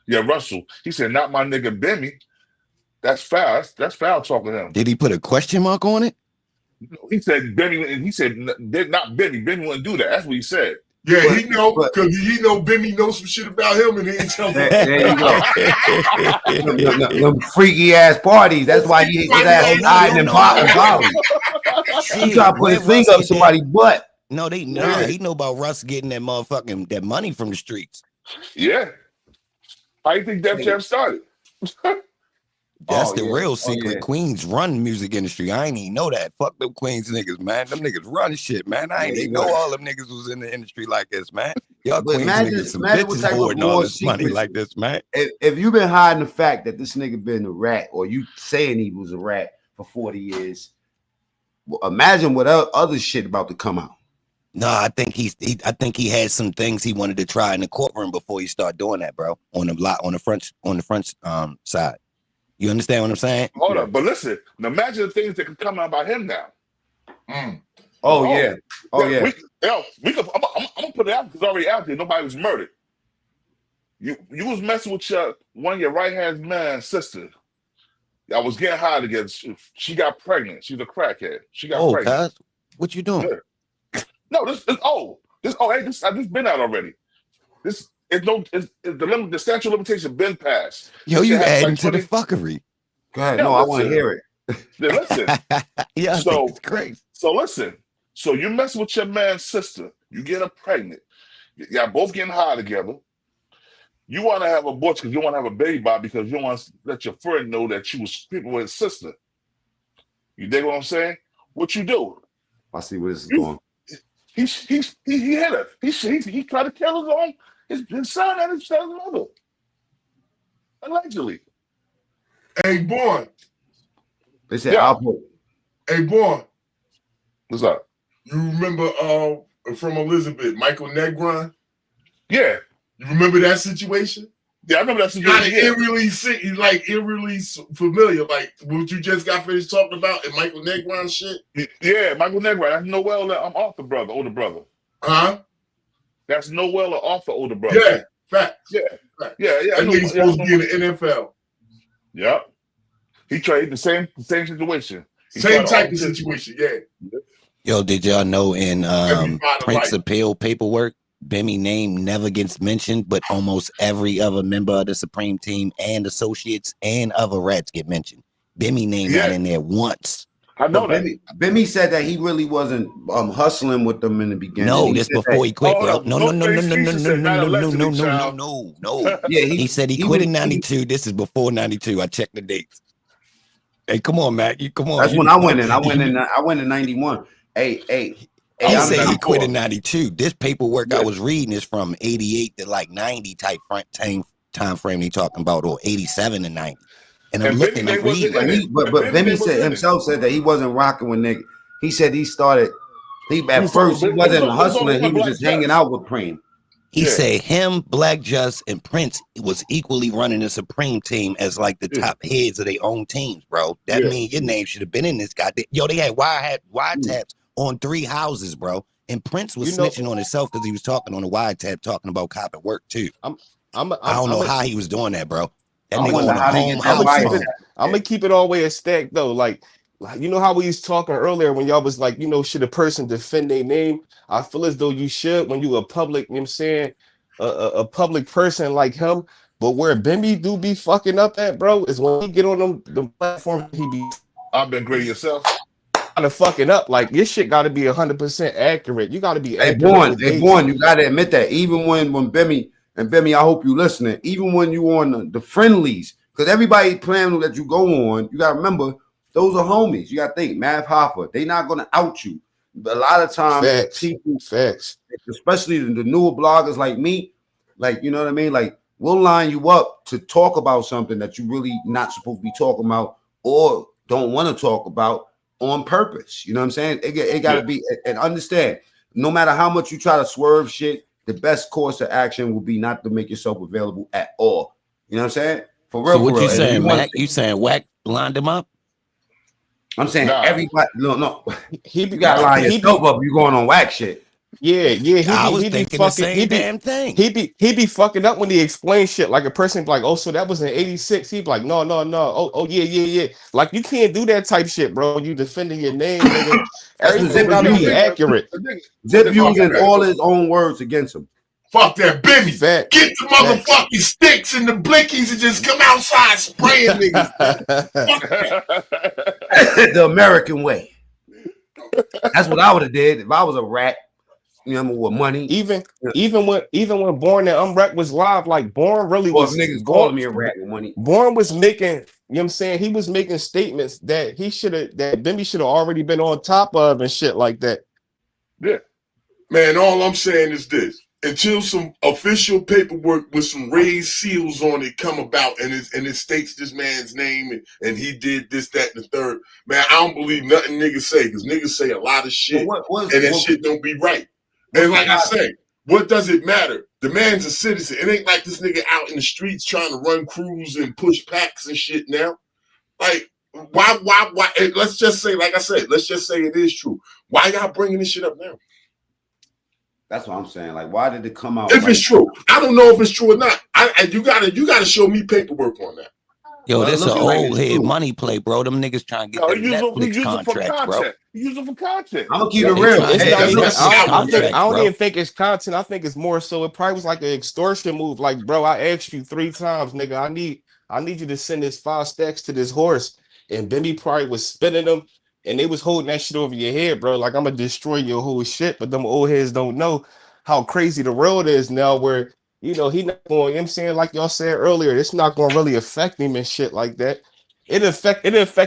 yeah, Russell. He said, not my nigga Bimmy. That's foul. That's foul talking to him. Did he put a question mark on it? He said Bimmy, and he said not Bimmy. Bimmy wouldn't do that. That's what he said. Yeah, he know because he know Bimmy knows some shit about him, and he ain't telling him. There you go. Them freaky ass parties. That's why he his ass hiding in Bali. He try to put his finger up somebody's butt. No, he know about Russ getting that motherfucking that money from the streets. Yeah. How you think Def Jam started? That's the real secret. Yeah. Queens run music industry. I ain't even know that. Fuck them Queens niggas, man. Them niggas run shit, man. I ain't even know all them niggas was in the industry like this, man. Y'all Queens niggas some bitches hoarding all this money like this, man. If you've been hiding the fact that this nigga been a rat, or you saying he was a rat for 40 years, imagine what other shit about to come out. No, I think he had some things he wanted to try in the courtroom before he started doing that, bro. On the front side. You understand what I'm saying? Hold up, but listen. Imagine the things that could come out about him now. Yeah. I'm gonna put it out because it's already out there. Nobody was murdered. You was messing with one of your right hand man's sister. I was getting high together. She got pregnant. She's a crackhead. She got pregnant. Cuz, what you doing? Yeah. No, this been out already. The statute of limitation been passed. Yo, you adding to the fuckery. Go ahead. No, I want to hear it. Listen. Yeah, so it's crazy. So listen. So you messing with your man's sister. You get her pregnant. Y'all both getting high together. You want to have a abortion because you want to have a baby by because you don't want to let your friend know that you was creeping with his sister. You dig what I'm saying? What you do? I see where this is going. He hit her. He tried to kill his own. His son and his mother. Allegedly. Hey, boy. They said, I'll hey, boy. What's up? You remember from Elizabeth, Michael Negron? Yeah. You remember that situation? Yeah, I remember that situation. He's like eerily familiar, like what you just got finished talking about and Michael Negron shit. Yeah, Michael Negron. That's Noel. I'm Arthur brother, older brother. Huh? That's Noel or Arthur, older brother. Yeah, facts. Yeah. Facts. Yeah. That nigga's supposed to be in the NFL. Yep. He tried the same situation. Same type of situation, yeah. Yo, did y'all know in Prince Appeal paperwork, Bimmy name never gets mentioned, but almost every other member of the Supreme Team and associates and other rats get mentioned. Bimmy name not in there once. I know that. Bimmy said that he really wasn't hustling with them in the beginning. No, this before he quit, bro. No. Yeah, he said he quit in 92. This is before 92. I checked the dates. Hey, come on, Mac. Come on. That's when I went in. I went in 91. Hey. He said he quit in 92. This paperwork I was reading is from 88 to like 90 type time frame they talking about, or 87 to 90. And I'm looking at reading. But Bimmy said that he wasn't rocking with niggas. He said he started. At first he wasn't hustling. He was just hanging out with Preem. He said him, Black Just, and Prince was equally running the Supreme Team as like the top heads of their own teams, bro. That means your name should have been in this goddamn. Yo, they had wiretaps on 3 houses, bro. And Prince was snitching on himself because he was talking on the wiretap, talking about cop at work too. I don't know how he was doing that, bro. That nigga on the home house. I'm gonna keep it all the way a stack though. Like you know how we was talking earlier when y'all was like, you know, should a person defend their name? I feel as though you should when you a public, you know what I'm saying, a public person like him. But where Bimmy do be fucking up at, bro, is when he get on the platform, he be. I've been great yourself. Kind of fucking up. Like your shit got to be 100% accurate. You got to be accurate. Born, you got to admit that. Even when Bimmy, I hope you listening. Even when you on the friendlies, because everybody playing that you go on, you got to remember those are homies. You got to think, Mav Hoffa, they not gonna out you. But a lot of times, people, especially the newer bloggers like me, like you know what I mean, like we'll line you up to talk about something that you really not supposed to be talking about or don't want to talk about on purpose. You know what I'm saying? It got to be, and understand, no matter how much you try to swerve shit, the best course of action will be not to make yourself available at all. You know what I'm saying? For real. So what for you real. saying, Mac? You saying Wack lined him up? I'm saying everybody. No. You got to line yourself up. You going on Wack shit. Yeah. He be fucking the same damn thing. He be fucking up when he explains shit. Like a person be like, oh, so that was in '86. He be like, no. Oh, yeah. Like you can't do that type shit, bro. You defending your name, nigga. Everything gotta be accurate. Zip using all his own words against him. Fuck that Bimmy. Get the motherfucking sticks and the blickies and just come outside spraying niggas. The American way. That's what I would have did if I was a rat. You know, with money. Even when Born and Wreck was live, like Born really was niggas calling me a rat with money. Born was making, you know what I'm saying? He was making statements that that Bimmy should have already been on top of and shit like that. Yeah. Man, all I'm saying is this. Until some official paperwork with some raised seals on it come about and it states this man's name and he did this, that, and the third, man, I don't believe nothing niggas say because niggas say a lot of shit and that shit don't be right. And like I say, what does it matter? The man's a citizen. It ain't like this nigga out in the streets trying to run crews and push packs and shit now. Like, why? Let's just say, like I said, let's just say it is true. Why y'all bringing this shit up now? That's what I'm saying. Like, why did it come out? If it's true, I don't know if it's true or not. You gotta show me paperwork on that. Yo, this an old head money play, bro. Them niggas trying to get them Netflix contracts, bro. Use it for content. I'm gonna keep it real. I don't even think it's content. I think it's more so. It probably was like an extortion move. Like, bro, I asked you 3 times, nigga. I need you to send this 5 stacks to this horse, and Bimmy probably was spinning them. And they was holding that shit over your head, bro. Like, I'm gonna destroy your whole shit. But them old heads don't know how crazy the world is now where, you know, he not going, you know what I'm saying, like y'all said earlier, it's not gonna really affect him and shit like that. It affect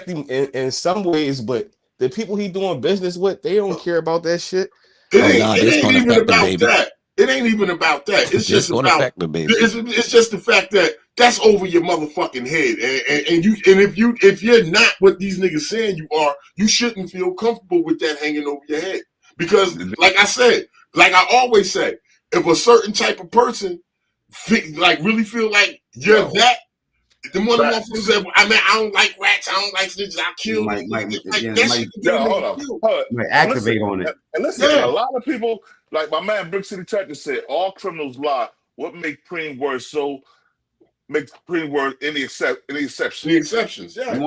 him in some ways, but the people he doing business with, they don't care about that shit. It ain't even about that. It ain't even about that. It's just about affect the baby. It's just the fact that that's over your motherfucking head, and if you're not what these niggas saying you are, you shouldn't feel comfortable with that hanging over your head. Because, like I said, like I always say, if a certain type of person really feel like you're that, the motherfuckers that I don't like rats, I don't like snitches, I'll kill you. Activate on it. And listen, a lot of people, like my man Brick City Tech said, all criminals lie. What make Preem worse? So make Preem worse any exception? The exceptions, yeah.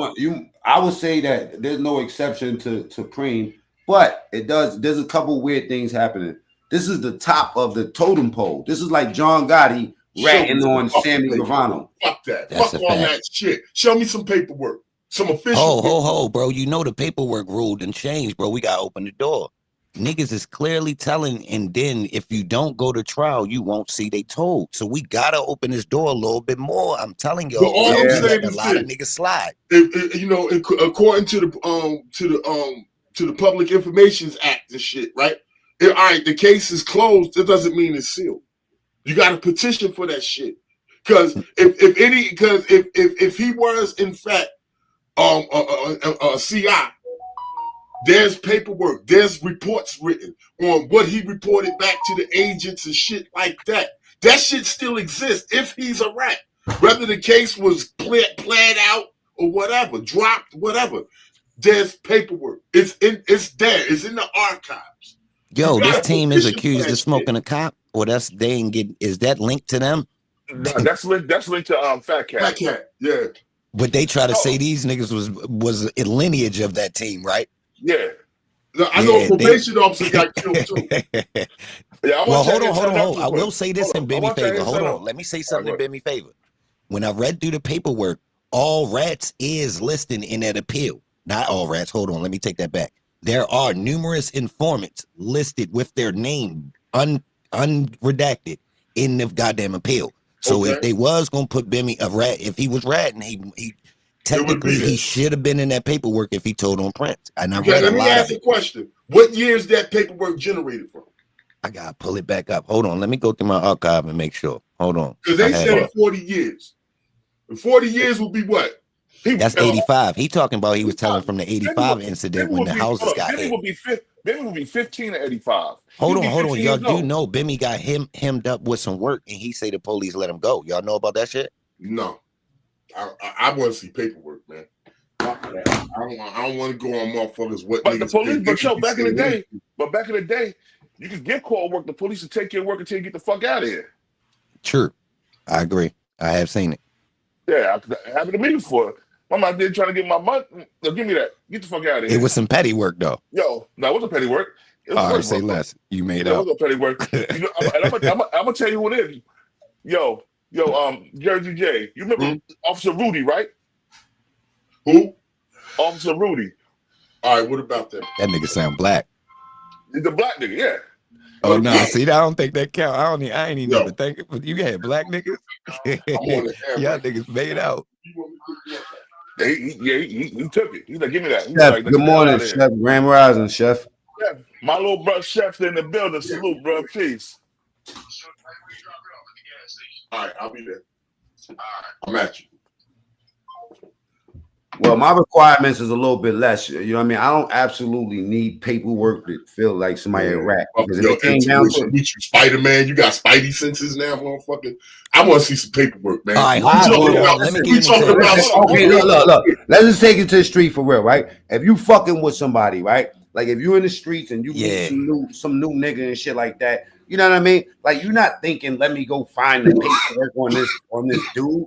I would say that there's no exception to Preem, but there's a couple weird things happening. This is the top of the totem pole. This is like John Gotti ratting on Sammy Gravano. Fuck that. Fuck all that shit. Show me some paperwork. Some official. Ho, bro. You know the paperwork rule done changed, bro. We gotta open the door. Niggas is clearly telling, and then if you don't go to trial, you won't see they told. So we gotta open this door a little bit more. I'm telling y'all, a lot of niggas slide. You know, according to the Public Information Act and shit, right? All right, the case is closed. That doesn't mean it's sealed. You got to petition for that shit. Because if he was in fact a CI, there's paperwork, there's reports written on what he reported back to the agents and shit like that. That shit still exists if he's a rat. Whether the case was planned out or whatever, dropped, whatever. There's paperwork. It's there. It's in the archives. Yo, this team is accused of smoking a cop, or is that linked to them? No, that's linked to Fat Cat. Fat Cat, yeah. But they try to say these niggas was a lineage of that team, right? Yeah. I know a probation officer got killed too. Well, hold on. I will say this in Bimmy favor. Hold on. Let me say something in Bimmy favor. When I read through the paperwork, all rats is listed in that appeal. Not all rats. Hold on. Let me take that back. There are numerous informants listed with their name unredacted in the goddamn appeal. So if they was gonna put Bimmy a rat, if he was ratting, he technically he should have been in that paperwork if he told on Prince. And I read let me ask a question. What year is that paperwork generated from? I gotta pull it back up. Hold on. Let me go through my archive and make sure. Hold on. Because they said 40 years. 40 years would be what? That's 85. He talking about he was telling from the 85 incident when the houses got hit. Bimmy would be 15 at 85. Hold on. Y'all do know Bimmy got hemmed up with some work and he say the police let him go. Y'all know about that shit? No. I want to see paperwork, man. I don't want to go on motherfuckers. But the police, back in the day, you could get call work. The police would take your work until you get the fuck out of here. True. I agree. I have seen it. Yeah, it happened to me before. My mom did trying to get my money. No, give me that. Get the fuck out of here. It was some petty work, though. Yo, no, it wasn't petty work. All right, say less. You made up. It wasn't petty work. I'm gonna tell you who it is. Yo, Jersey J. You remember Officer Rudy, right? Who? Officer Rudy. All right, what about that? That nigga sound black. He's a black nigga, yeah. Oh no, see, I don't think that count. I ain't even never think it, but you had black niggas. Y'all niggas made out. He took it. He's like, give me that. Chef, like, good morning, Chef. Grand Rising, Chef. Yeah, my little brother Chef's in the building. Salute, bro. Peace. All right, I'll be there. All right, I'm at you. Well, my requirements is a little bit less. You know what I mean? I don't absolutely need paperwork to feel like somebody a rat. Because if it came down to you, Spider-Man, you got Spidey senses now, motherfucker. I want to see some paperwork, man. All right, okay, look. Let's just take it to the street for real, right? If you fucking with somebody, right? Like if you in the streets and you meet some new nigga and shit like that, you know what I mean? Like you're not thinking, let me go find the paperwork on this dude.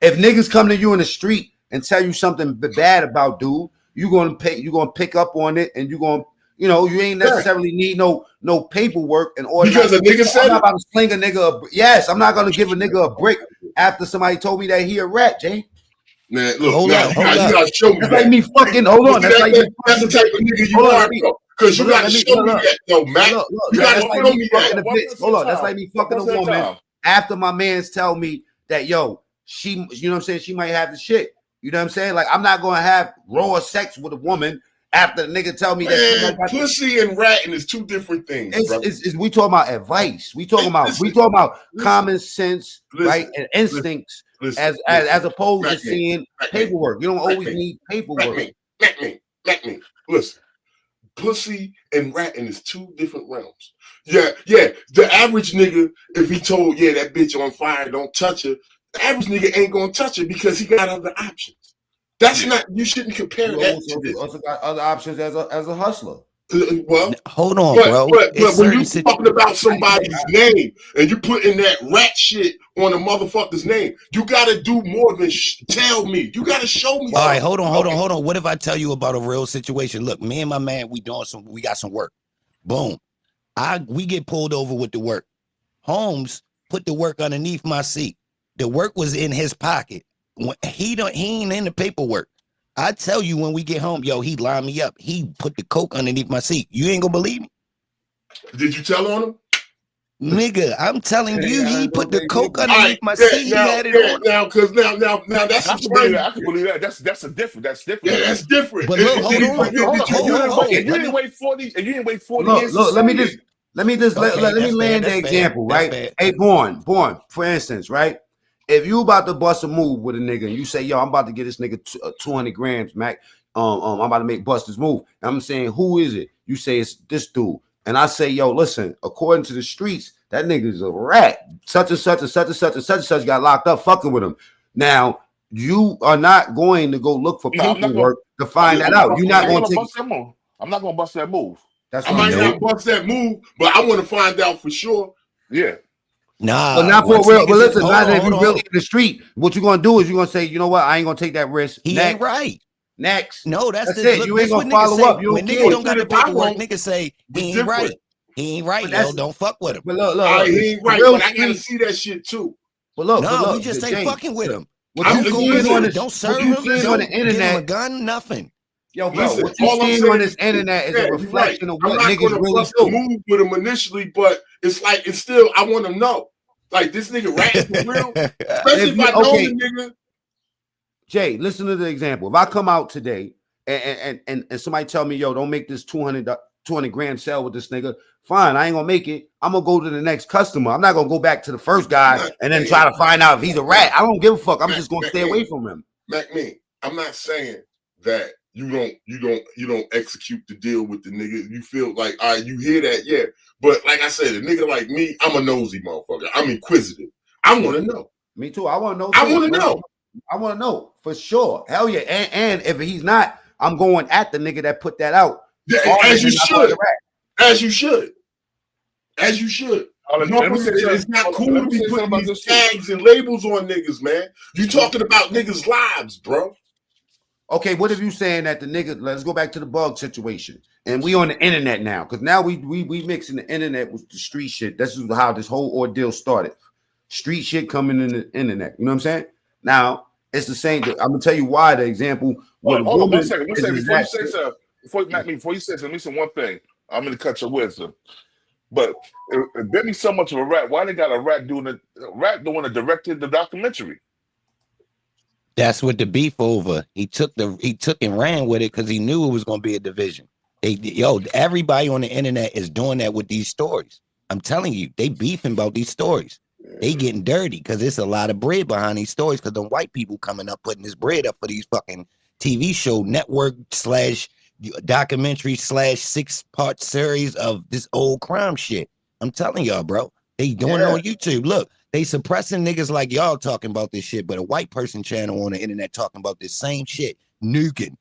If niggas come to you in the street and tell you something bad about dude, you're gonna pick up on it, and you're gonna, you ain't necessarily need no paperwork in order. Because a nigga said I'm not about to sling a nigga. Yes, I'm not gonna give a nigga a brick after somebody told me that he a rat, Jay. Man, look, hold on. You gotta show me that's that. Like me fucking hold on. That's like that's the type of nigga you are, because you gotta show me that, though, Matt. You gotta show me that. Hold on, that's like me fucking a woman after my man's tell me that she, you know what I'm saying, she might have the shit. You know what I'm saying? Like, I'm not gonna have raw sex with a woman after the nigga tell me that. Man, pussy and ratting is two different things. We talking about advice. We talking about common sense, right, and instincts, as opposed to seeing paperwork. You don't always need paperwork. Let me listen. Pussy and ratting is two different realms. Yeah. The average nigga, if he told that bitch on fire, don't touch her. The average nigga ain't gonna touch it because he got other options. That's not. You shouldn't compare that to this. Also got other options as a hustler. Well, hold on, bro. But when you talking about somebody's name and you putting that rat shit on a motherfucker's name, you gotta do more than tell me. You gotta show me. All right, hold on. What if I tell you about a real situation? Look, me and my man, we got some work. Boom. We get pulled over with the work. Holmes put the work underneath my seat. The work was in his pocket. He ain't in the paperwork. I tell you, when we get home, he lined me up. He put the coke underneath my seat. You ain't gonna believe me. Did you tell on him? Nigga, I'm telling you, he put the coke underneath my seat. He had it on. Now that's I can believe that. That's different. That's different. Yeah, that's different. But look, hold on. You didn't wait 40 years. Look, let me land the example, right? Hey, Born, for instance, right? If you about to bust a move with a nigga and you say, I'm about to get this nigga 200 grams, Mac. I'm about to bust this move. And I'm saying, who is it? You say it's this dude. And I say, listen, according to the streets, that nigga's a rat. Such and such and such and such and such and such got locked up fucking with him. Now, you are not going to go look for paperwork to find that out. You're not going to bust that move. I'm not going to bust that move. I might not bust that move, but I want to find out for sure. Yeah. Nah, but not for real. But listen, hold not on, if you really in the street. What you gonna do is you gonna say, you know what, I ain't gonna take that risk. He ain't right. Next. No, that's it. Look, You ain't gonna what follow say, up. You when don't niggas care. don't got the paperwork, niggas say he ain't right. He ain't right, yo. Don't fuck with him. But look, he ain't right, but I gotta see that shit too. But look, we just ain't fucking with him. What you seeing on this? Don't serve him. Don't on the internet? give him a gun. Nothing. Yo, bro, what you seeing on this internet is a reflection of what niggas really do. Move with him initially, but it's like it's still. I want to know, like this nigga ratting for real, especially if I know the nigga. Jay, listen to the example. If I come out today and somebody tell me, yo, don't make this 200 grand sale with this nigga, fine, I ain't gonna make it. I'm gonna go to the next customer. I'm not gonna go back to the first guy and then try to find out if he's a rat. I don't give a fuck. I'm just gonna stay away from him. I'm not saying that you don't execute the deal with the nigga. You feel like, all right, you hear that, yeah. But like I said, a nigga like me, I'm a nosy motherfucker. I'm inquisitive. I want to know. Me too. I want to know. I want to know. I want to know for sure. Hell yeah. And if he's not, I'm going at the nigga that put that out. Yeah, as you should. As you should. As you should. It's not cool to be putting these tags and labels on niggas, man. You talking about niggas' lives, bro. Okay, what if you saying that the nigga? Let's go back to the bug situation, and we on the internet now, because now we mixing the internet with the street shit. This is how this whole ordeal started. Street shit coming in the internet. You know what I'm saying? Now it's the same. I'm gonna tell you why. The example. Hold on 1 second. Before you say something, before you say something, let me say one thing. I'm gonna cut your wisdom. But if Bimmy's so much of a rat, why they got a rat doing directed the documentary? That's what the beef over. He took and ran with it because he knew it was gonna be a division. Everybody on the internet is doing that with these stories. I'm telling you, they beefing about these stories. They getting dirty because it's a lot of bread behind these stories because the white people coming up putting this bread up for these fucking TV show network / documentary / 6-part series of this old crime shit. I'm telling y'all, bro. They doing it on YouTube. Look, they suppressing niggas like y'all talking about this shit, but a white person channel on the internet talking about this same shit, nuking.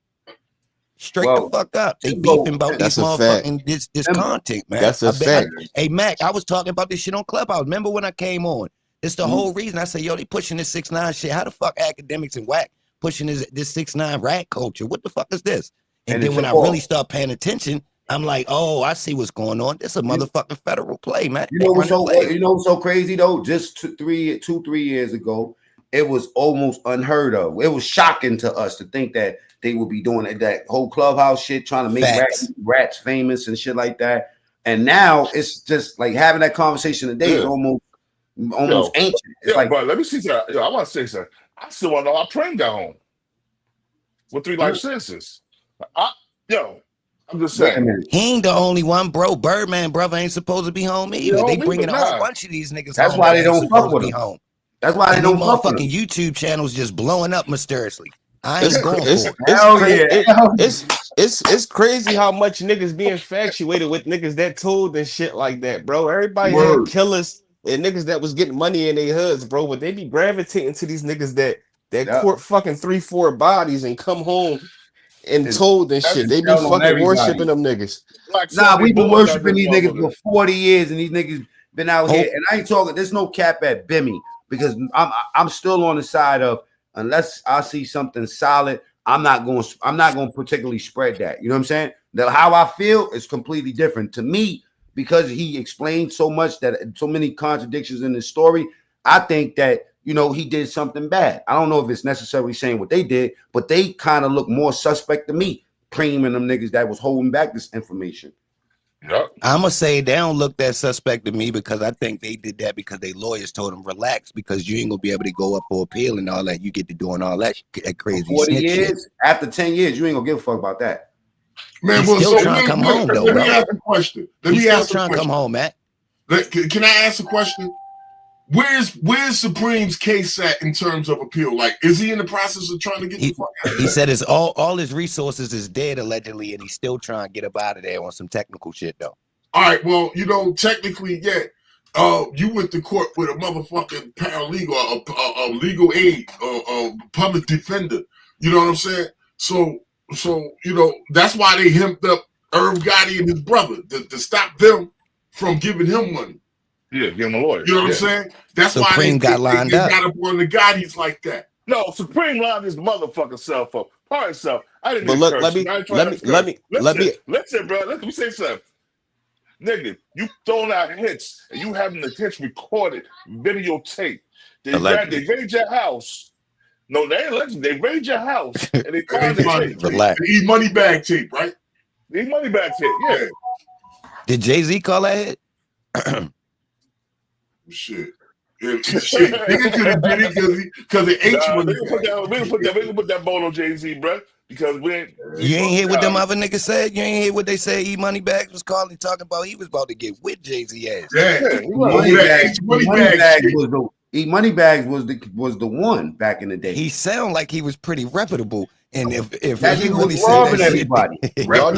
Straight the fuck up. They beefing about this motherfucking this content, man. That's a fact. Hey, Mac, I was talking about this shit on Clubhouse. Remember when I came on? It's the whole reason I say, yo, they pushing this 6ix9ine shit. How the fuck academics and whack pushing this 6ix9ine rat culture? What the fuck is this? And then when I really start paying attention, I'm like, oh, I see what's going on. This is a motherfucking federal play, man. You know what's so crazy though? Just 2-3 years ago, it was almost unheard of. It was shocking to us to think that they would be doing that whole Clubhouse shit, trying to make rats famous and shit like that. And now it's just like having that conversation today is almost ancient. It's like, bro, let me see something. I want to say something. I still want to know how Prem got home with 3 life sentences. I'm just saying. He ain't the only one, bro. Birdman brother ain't supposed to be home either. They bringing a whole bunch of these niggas. That's why they don't fuck with him. That's why they don't fuck with him. Motherfucking YouTube channels just blowing up mysteriously. I ain't going for it. It's crazy how much niggas be infatuated with niggas that told and shit like that, bro. Everybody had killers and niggas that was getting money in their hoods, bro. But they be gravitating to these niggas that court fucking 3-4 bodies and come home and told and shit. They be fucking worshiping them niggas. We've been worshiping these niggas for 40 years, and these niggas been out here. And I ain't talking. There's no cap at Bimmy because I'm still on the side of unless I see something solid, I'm not going to particularly spread that. You know what I'm saying? That how I feel is completely different to me because he explained so much that so many contradictions in his story. I think that he did something bad. I don't know if it's necessarily saying what they did, but they kind of look more suspect to me, premium them niggas that was holding back this information. Yep. I'm gonna say they don't look that suspect to me because I think they did that because they lawyers told them relax because you ain't gonna be able to go up for appeal and all that. You get to doing all that crazy 40 years shit. After 10 years, you ain't gonna give a fuck about that. Man, he's still trying to come home though, bro. Let me ask a question. He's still trying to come home, Matt. Can I ask a question? Where's Supreme's case at in terms of appeal? Like, is he in the process of trying to get the fuck out of there? He said it's all his resources is dead allegedly, and he's still trying to get up out of there on some technical shit though. All right, well, technically, you went to court with a motherfucking paralegal, a legal aid, a public defender. You know what I'm saying? So that's why they hemped up Irv Gotti and his brother to stop them from giving him money. Yeah, give him a lawyer. You know what I'm saying? That's Supreme why got lined up. They got up on the Gottis like that. No, Supreme lined his motherfucking self up. Part himself. I didn't. But Even look, curse. Let me say something. Nigga, you throwing out hits and you having the hits recorded, videotape. They raid your house. No, they ain't legend. They raid your house and they find the tape. Relax. The E-Money Bag tape, right? The E-Money Bag tape, yeah. Did Jay-Z call that hit? Shit. Shit. Nigga could have did it because it H-Money Bag. We can put that bone on Jay-Z, bro. Because you ain't hear what them other niggas said? You ain't hear what they said E-Money Bags was calling, talking about he was about to get with Jay-Z ass. Yeah. E-Money Bags was the one back in the day. He sound like he was pretty reputable. And if that he really was robbing everybody. Y'all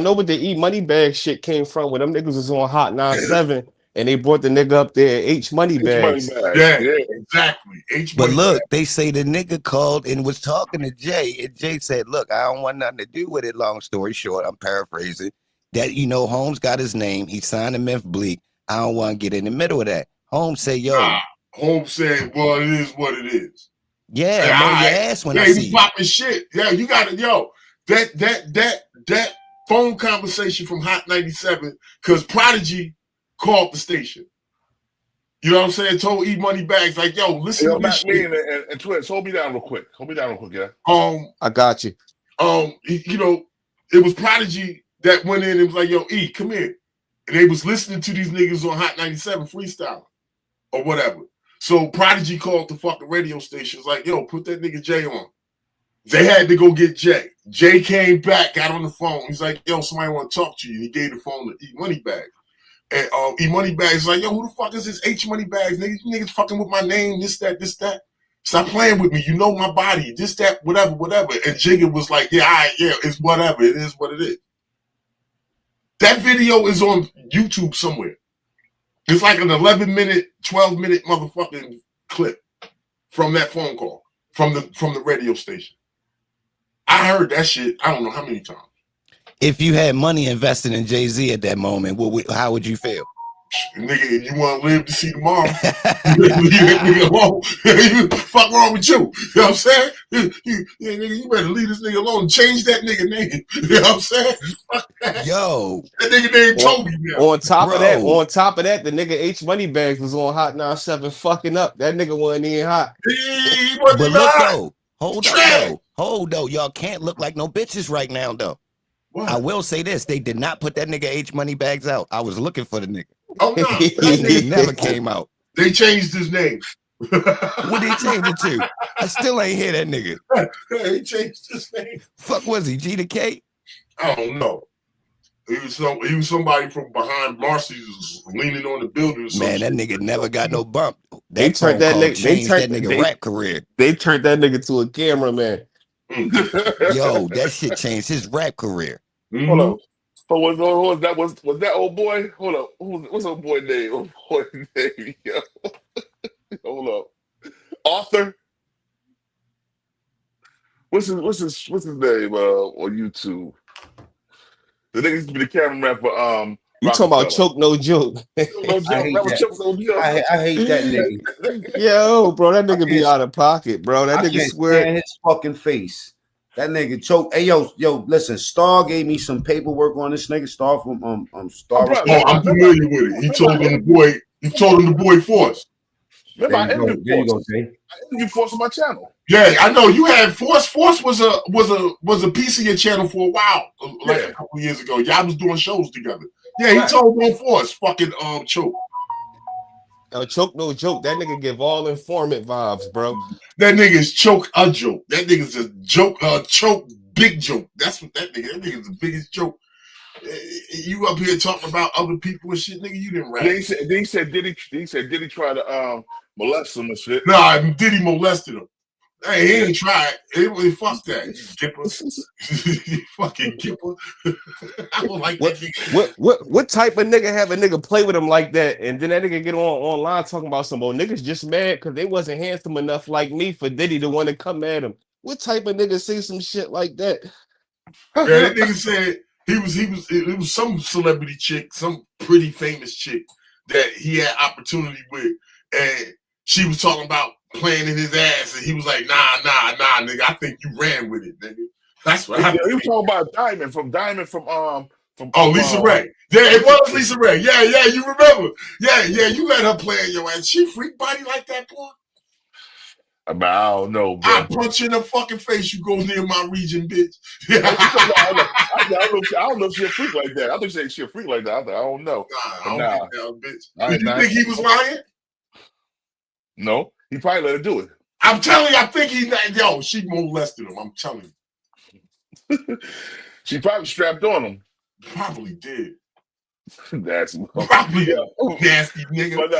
know what the E-Money Bag shit came from when them niggas was on Hot 97 and they brought the nigga up there H-Money Bags. Yeah, exactly. But look, they say the nigga called and was talking to Jay, and Jay said, look, I don't want nothing to do with it. Long story short, I'm paraphrasing. That, Holmes got his name. He signed a Memphis Bleak. I don't want to get in the middle of that. Holmes said, yo. Holmes said, well, it is what it is. Yeah, I'm on your ass when I see you. Popping shit. Yeah, you got it. Yo, that phone conversation from Hot 97, because Prodigy called the station. You know what I'm saying? Told E-Money Bags, like, yo, listen to this shit. And Twins, hold me down real quick. Yeah. I got you. It was Prodigy that went in and was like, yo, E, come here. And they was listening to these niggas on Hot 97 freestyle or whatever. So Prodigy called the fucking radio station. Was like, yo, put that nigga Jay on. They had to go get Jay. Jay came back, got on the phone. He's like, yo, somebody want to talk to you. He gave the phone to E-Money Bag. And E-Money Bag is like, yo, who the fuck is this H-Money Bags? Niggas fucking with my name, this, that. Stop playing with me. You know my body. This, that, whatever. And Jigga was like, yeah, it's whatever. It is what it is. That video is on YouTube somewhere. It's like an 11-minute, 12-minute motherfucking clip from that phone call from the radio station. I heard that shit, I don't know how many times. If you had money invested in Jay-Z at that moment, how would you feel? Nigga, you want to live to see tomorrow? Fuck wrong with you? You know what I'm saying? You better leave this nigga alone and change that nigga name. You know what I'm saying? Yo. That nigga named Toby now. On top of that, the nigga H-Money Bags was on Hot 97 fucking up. That nigga wasn't even hot. But look though. Hold though. Y'all can't look like no bitches right now though. What? I will say this. They did not put that nigga H-Money Bags out. I was looking for the nigga. Oh, no. That nigga never came out. They changed his name. What they changed it to? I still ain't hear that nigga. He changed his name. Fuck was he? G to K? I don't know. He was somebody from behind Marcy's leaning on the building. Man, that nigga never got no bump. They turned that nigga rap career. They turned that nigga to a cameraman. Yo, that shit changed his rap career. Mm-hmm. Hold on. Was that old boy? Hold up. What's old boy name? Old boy name, yo. Hold up. Arthur. What's his name on YouTube? The nigga used to be the cameraman for You talking about Choke No Joke? I hate that nigga. Yo, bro, that nigga be out of pocket, bro. That nigga swear his fucking face. That nigga Choke. Hey, yo, listen. Star gave me some paperwork on this nigga. Star from Star. Oh, I'm familiar with it. He told him the boy Force. Remember, I interviewed Force on my channel. Yeah, I know you had Force. Force was a piece of your channel for a while, like a couple years ago. Y'all was doing shows together. Yeah, he told me Force fucking Choke. Choke No Joke. That nigga give all informant vibes, bro. That nigga's Choke a joke. That nigga's a joke, Choke big joke. That's what that nigga. That nigga's the biggest joke. You up here talking about other people and shit, nigga. You didn't rap. He said, did he try to molest him and shit? Nah, did he molested him? Hey, he ain't tried. Fuck that, Gipper. Fucking Gipper. I don't like that nigga. What type of nigga have a nigga play with him like that, and then that nigga get online talking about some old niggas just mad because they wasn't handsome enough like me for Diddy to want to come at him? What type of nigga say some shit like that? Yeah, that nigga said It was some celebrity chick, some pretty famous chick that he had opportunity with, and she was talking about playing in his ass, and he was like, nah, nigga, I think you ran with it, nigga. That's what happened. He was talking about Diamond from Lisa Ray. Yeah, it was Lisa Ray. Yeah, you remember. Yeah, you let her play in your ass. She freak body like that, boy. I don't know, bro. I punch you in the fucking face. You go near my region, bitch. I don't know if she's a freak like that. I think she's a freak like that. I don't know. I don't think that, bitch. Did you think he was lying? No, he probably let her do it. I'm telling you, I think he's not. Yo, she molested him. I'm telling you. She probably strapped on him. Probably did. That's probably nasty nigga. But,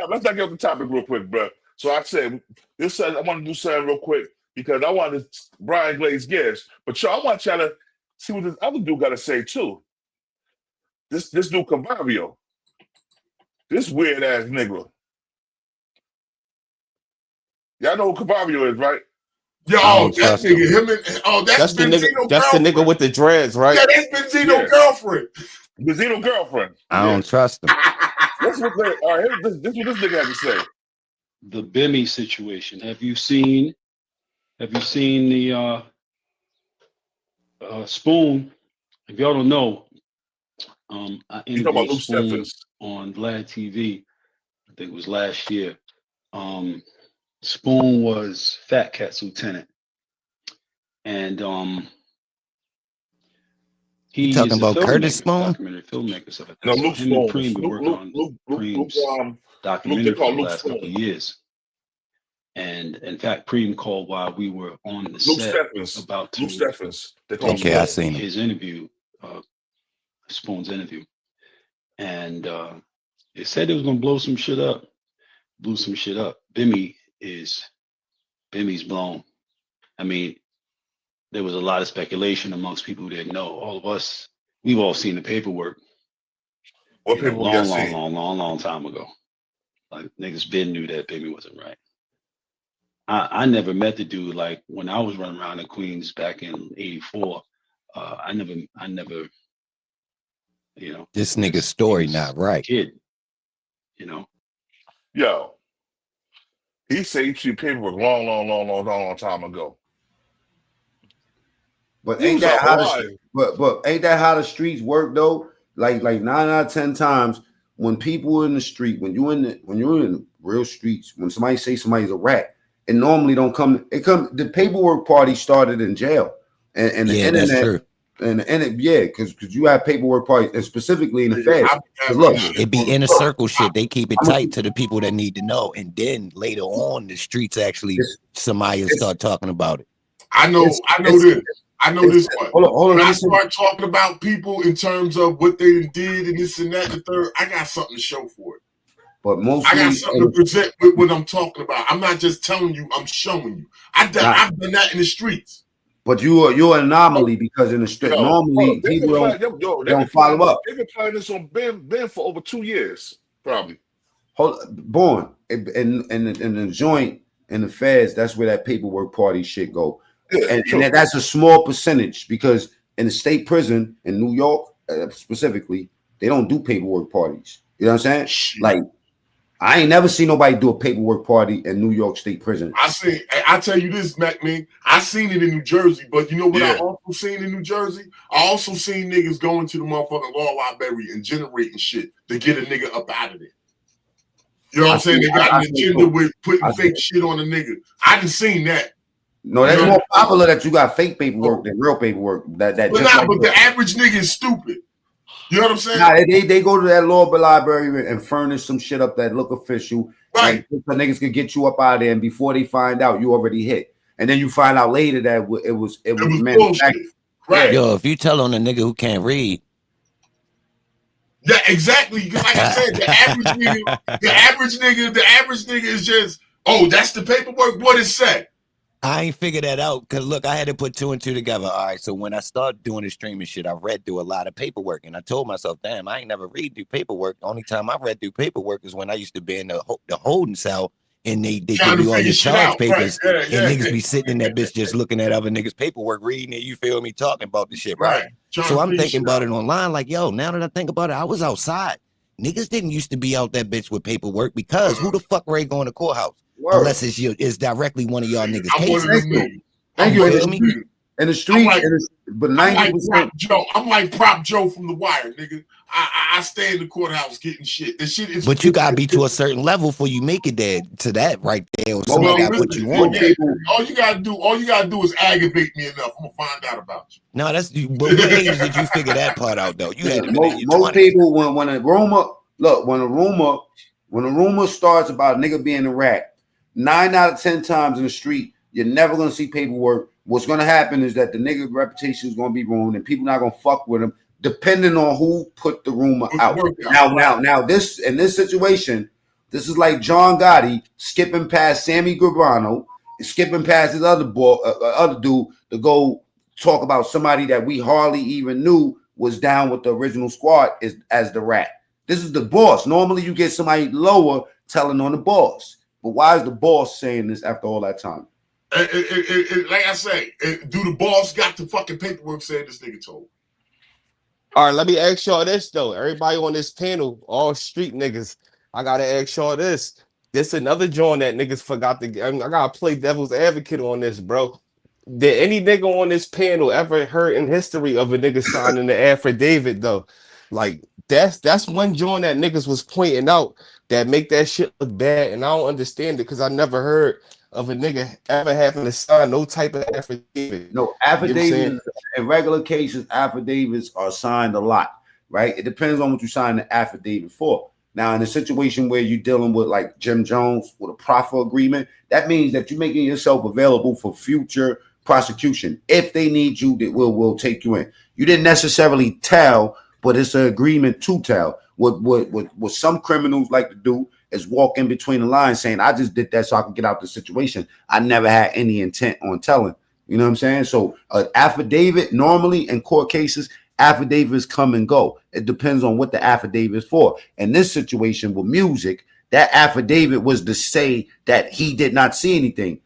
let's not get off the topic real quick, bro. So I said, I want to do something real quick because I wanted Brian Glaze Gibbs. But y'all, I want y'all to see what this other dude got to say too. This dude Cavario. This weird ass nigga. Y'all know who Cavario is, right? Yo, that nigga, that's the nigga. That's the nigga with the dreads, right? Yeah, that's Benzino's girlfriend. Benzino's girlfriend. I don't trust him. This is what this nigga had to say. The Bimmy situation. Have you seen the Spoon? If y'all don't know, I interviewed Spoon on Vlad TV. I think it was last year. Spoon was Fat Cat's lieutenant, and he's talking about Curtis Spoon, documentary filmmaker. So no, Luke Spoon. Preem been working on Preem's documentary for the last couple of years. And in fact, Preem called while we were on the set about to okay, I seen his interview, Spoon's interview, and it said it was gonna blow some shit up. Blew some shit up. Bimmy's blown. I mean, there was a lot of speculation amongst people who didn't know. All of us, we've all seen the paperwork. What paperwork? Long time ago. Like niggas been knew that Bimmy wasn't right. I never met the dude. Like when I was running around in Queens back in '84. I never, you know. This nigga's story not right. Kid, you know. Yo. He said he see paperwork long time ago. But ain't that how the streets work though? Like 9 out of 10 times when people in the street, when you're in the real streets, when somebody say somebody's a rat, it normally don't come. The paperwork party started in jail, and the internet. That's true. Because you have paperwork parties, and specifically in the feds. Look, it be inner circle shit. They keep it tight to the people that need to know, and then later on, the streets actually somebody start talking about it. I know this. I know this one. Hold on. When I start talking about people in terms of what they did and this and that and the third, I got something to show for it. But mostly, I got something to present with what I'm talking about. I'm not just telling you. I'm showing you. I've done that in the streets. But you're an anomaly because in the street normally people don't follow up. They've been playing this on Ben for over 2 years, probably. Born in the joint in the feds. That's where that paperwork party shit go, and that's a small percentage because in the state prison in New York specifically, they don't do paperwork parties. You know what I'm saying? Like, I ain't never seen nobody do a paperwork party in New York State prison. I tell you this, Mac, man. I seen it in New Jersey, but you know what I also seen in New Jersey? I also seen niggas going to the motherfucking law library and generating shit to get a nigga up out of there. You know what I'm saying? They got an agenda with putting fake shit on a nigga. I didn't seen that. No, that's more popular that you got fake paperwork than real paperwork. But the average nigga is stupid. You know what I'm saying? Nah, they go to that law library and furnish some shit up that look official. Right. So niggas can get you up out of there, and before they find out, you already hit. And then you find out later that it was manufactured. Right. Yo, if you tell on a nigga who can't read. Yeah, exactly. Because like I said, the average nigga is just, oh, that's the paperwork. What it said. I ain't figured that out because look, I had to put 2 and 2 together. All right, so when I started doing the streaming shit, I read through a lot of paperwork, and I told myself, damn, I ain't never read through paperwork. The only time I read through paperwork is when I used to be in the holding cell, and they give you all your charge papers, and niggas be sitting in that bitch just looking at other niggas' paperwork, reading it, you feel me, talking about the shit, right? So I'm thinking about it online, like, yo, now that I think about it, I was outside. Niggas didn't used to be out that bitch with paperwork because who the fuck ready going to courthouse? Unless it's directly one of y'all niggas' cases. Thank you. In the street, but 90%. I'm like Prop Joe from The Wire, nigga. I stay in the courthouse getting shit. The shit is. But you gotta be to a certain level before you make it there to that right there. Or somebody got what you want. All you gotta do is aggravate me enough. I'm gonna find out about you. No, that's. But what age did you figure that part out though? You had to most people when a rumor starts about a nigga being a rat, 9 out of 10 times in the street, you're never gonna see paperwork. What's gonna happen is that the nigga reputation is gonna be ruined, and people not gonna fuck with him, depending on who put the rumor out. Now, this in this situation, this is like John Gotti skipping past Sammy Guevara, skipping past his other dude to go talk about somebody that we hardly even knew was down with the original squad as the rat. This is the boss. Normally, you get somebody lower telling on the boss, but why is the boss saying this after all that time? Like I say, do the boss got the fucking paperwork saying this nigga told? All right, let me ask y'all this though. Everybody on this panel, all street niggas, I gotta ask y'all this. This another joint that niggas forgot to. I gotta play devil's advocate on this, bro. Did any nigga on this panel ever heard in history of a nigga signing the affidavit though? Like that's one joint that niggas was pointing out that make that shit look bad, and I don't understand it because I never heard of a nigga ever having to sign no type of affidavit. No, affidavits in regular cases, affidavits are signed a lot, right? It depends on what you sign the affidavit for. Now, in a situation where you're dealing with like Jim Jones with a proffer agreement, that means that you're making yourself available for future prosecution. If they need you, they will take you in. You didn't necessarily tell, but it's an agreement to tell. What some criminals like to do is walk in between the lines saying, I just did that so I could get out the situation. I never had any intent on telling. You know what I'm saying? So an affidavit, normally in court cases, affidavits come and go. It depends on what the affidavit is for. In this situation with music, that affidavit was to say that he did not see anything.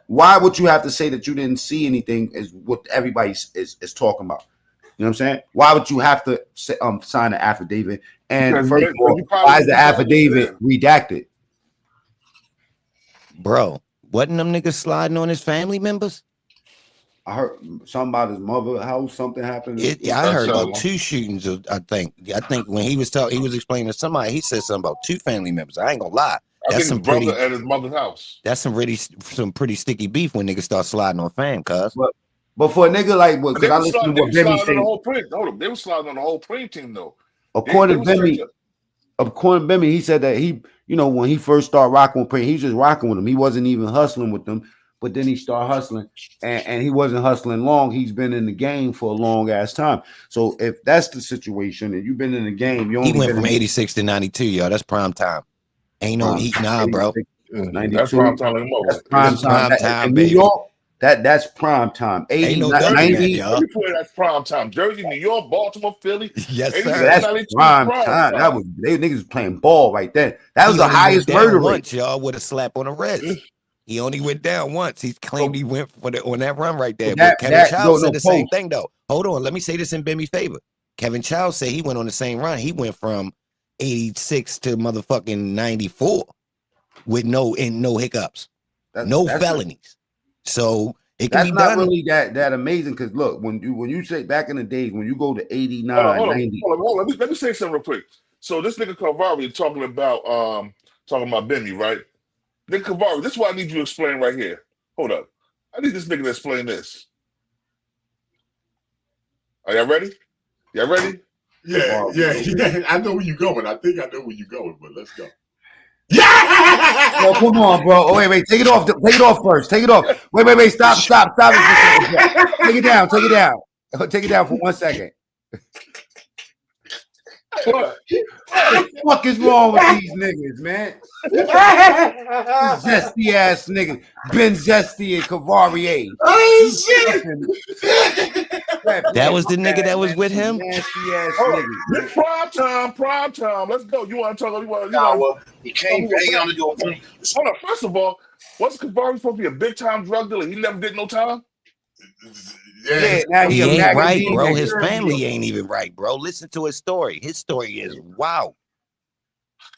Why would you have to say that you didn't see anything is what everybody is talking about. You know what I'm saying? Why would you have to sign an affidavit? And first of all, why is the affidavit redacted? Bro, wasn't them niggas sliding on his family members? I heard something about his mother's house. Something happened. I heard about 2 shootings. I think when he was explaining to somebody, he said something about 2 family members. I ain't gonna lie. That's some brother at his mother's house. That's some pretty sticky beef when niggas start sliding on fam, cuz. But for a nigga like what? Because I listened to what Bimmy said. They were sliding on the whole Preem team though. According to Bimmy, he said that he, when he first started rocking with Preem, he was just rocking with him. He wasn't even hustling with them. But then he started hustling, and he wasn't hustling long. He's been in the game for a long ass time. So if that's the situation, and you've been in the game, he went from 86 to 92, y'all. That's prime time. Ain't no heat now, bro. 92. That's prime time anymore. That's prime time. In New York, that's prime time. 80, no 90. That's prime time. Jersey, New York, Baltimore, Philly. Yes, sir. That's prime time. That was niggas playing ball right then. That was the highest murder rate. Y'all with a slap on the wrist. He only went down once. He claimed he went on that run right there. But Kevin Childs said the same thing though. Hold on, let me say this in Bimmy's favor. Kevin Childs said he went on the same run. He went from 86 to motherfucking 94 with no hiccups, no felonies. So it can be done. That's not really that amazing because look, when you say back in the days when you go to 89, 90. Hold on. Let me say something real quick. So this nigga Cavario talking about Bimmy, right? Nigga Cavario, this is what I need you to explain right here. Hold up. I need this nigga to explain this. Are y'all ready? Y'all ready? Yeah. I know where you're going. I think I know where you're going, but let's go. Yeah! Oh, come on, bro. Oh, wait. Take it off. Take it off first. Take it off. Wait. Stop. Take it down. Take it down for 1 second. What the fuck is wrong with these niggas, man? Zesty ass niggas. Ben Zesty and Cavario. Oh, shit. That was the nigga that was with him. Nasty ass nigga. This prime time. Let's go. You want to talk? He came banging on the door. Hold on. First of all, wasn't Cavario supposed to be a big time drug dealer? He never did no time. Yeah, now he ain't right, bro. His family ain't even right, bro. Listen to his story. His story is wow.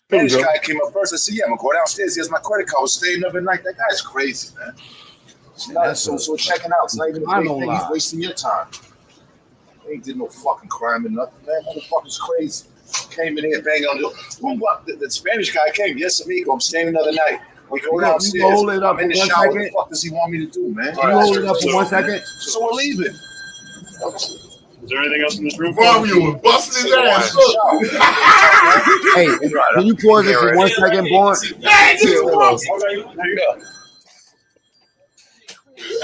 This guy came up first. I said, "Yeah, I'm gonna go downstairs. He has my credit card. We're staying another night." That guy's crazy, man. So checking out. It's not even a great thing. He's wasting your time. He ain't did no fucking crime or nothing, man. Motherfucker's crazy. Came in here banging on the door. The Spanish guy came. Yes, amigo. I'm staying another night. We go downstairs. Hold it up I'm in the shower. What the fuck does he want me to do, man? Can you hold it up for 1 second? So we're leaving. Is there anything else in this room? Mario was busting his ass. Hey, can you pause it for 1 second, Born?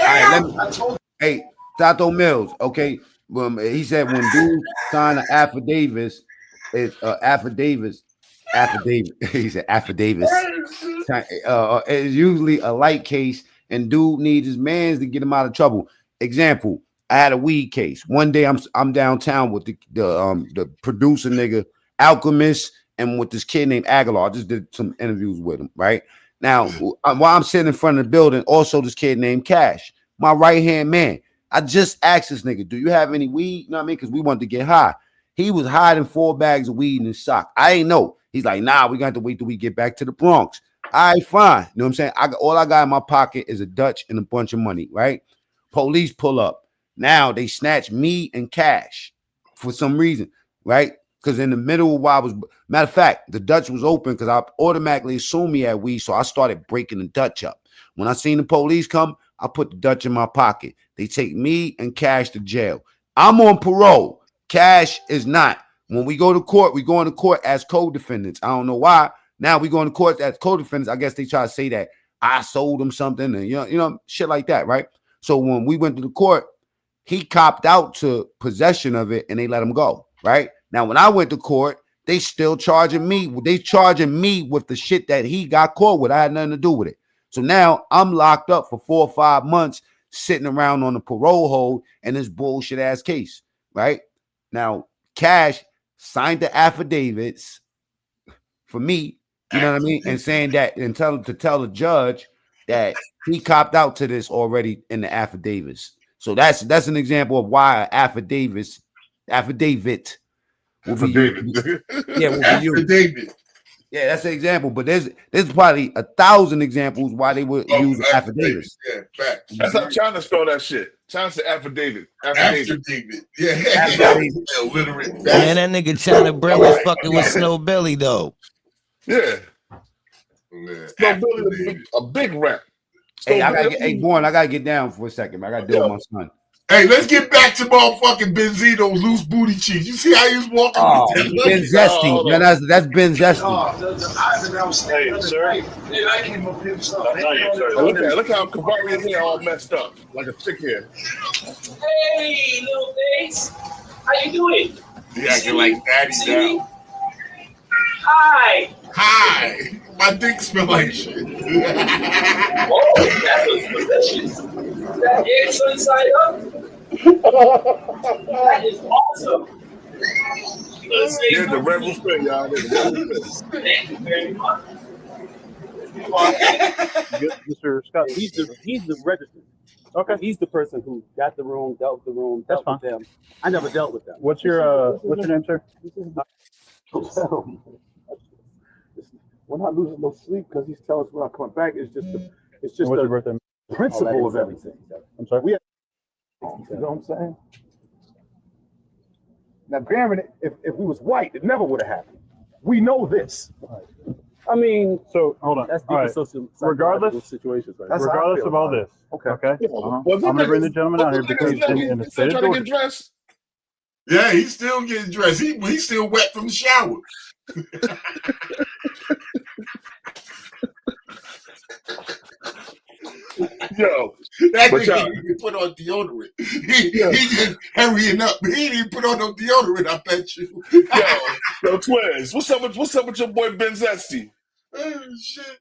All right, hey, Tato Mills, okay. He said when dudes sign an affidavit, it's affidavit. He said affidavit. It's usually a light case, and dude needs his mans to get him out of trouble. Example: I had a weed case. One day I'm downtown with the producer nigga Alchemist and with this kid named Aguilar. I just did some interviews with him. Right now, while I'm sitting in front of the building, also this kid named Cash, my right hand man. I just asked this nigga, "Do you have any weed?" You know what I mean? Because we wanted to get high. He was hiding 4 bags of weed in his sock. I ain't know. He's like, "Nah, we got to wait till we get back to the Bronx." All right, fine. You know what I'm saying? All I got in my pocket is a Dutch and a bunch of money, right? Police pull up. Now they snatch me and Cash for some reason, right? Because in the middle while I was, matter of fact, the Dutch was open because I automatically assumed he had weed, so I started breaking the Dutch up. When I seen the police come, I put the Dutch in my pocket. They take me and Cash to jail. I'm on parole. Cash is not. When we go to court, we go into court as co-defendants. I don't know why. Now we go into court as co-defendants. I guess they try to say that I sold him something and you know, shit like that, right? So when we went to the court, he copped out to possession of it and they let him go, right? Now when I went to court, they still charging me. They charging me with the shit that he got caught with. I had nothing to do with it. So now I'm locked up for 4 or 5 months, sitting around on the parole hold in this bullshit ass case, right? Now Cash signed the affidavits for me, you know what I mean, and saying that and tell the judge that he copped out to this already in the affidavits. So that's an example of why an affidavit will be used. Yeah, will be used. Yeah, that's an example, but there's probably 1,000 examples why they would use affidavits. Yeah, facts. That's how China spell that shit. China said affidavit. Affidavit. Yeah. Man, that nigga China Brett was fucking with Snow Belly though. Yeah. Snow Belly, a big rap. Hey, Born, I gotta get down for a second, man. I gotta deal with my son. Hey, let's get back to motherfucking Benzino loose booty cheeks. You see how he was walking? Oh, Ben Zesty. Man, that's Ben Zesty. Hey, sir. I came up here. Look how Cavario here all messed up, like a chick here. Hey, little face. How you doing? You acting like daddy now. Hi. Hi. My dick smell like shit. Oh, that was delicious. That egg inside up. That is awesome. Here's the rebel spin, y'all. Thank you very much. Mr. Scott, he's the registered. Okay. He's the person who got the room, dealt with the room, dealt with them. I never dealt with them. What's your name, sir? We're not losing no sleep because he's telling us we're not coming back. It's just the principle of everything. I'm sorry. You know what I'm saying? Now, granted, if we was white, it never would have happened. We know this. I mean, so hold on. That's regardless situations. Right? Regardless of all this, okay. I'm gonna bring the gentleman out here because in the state of Georgia. Yeah, he's still getting dressed. He's still wet from the shower. Yo, that nigga didn't even put on deodorant. He just hurrying up. He didn't even put on no deodorant, I bet you. Yo, Twins, what's up with your boy Ben Zesty? Oh, shit.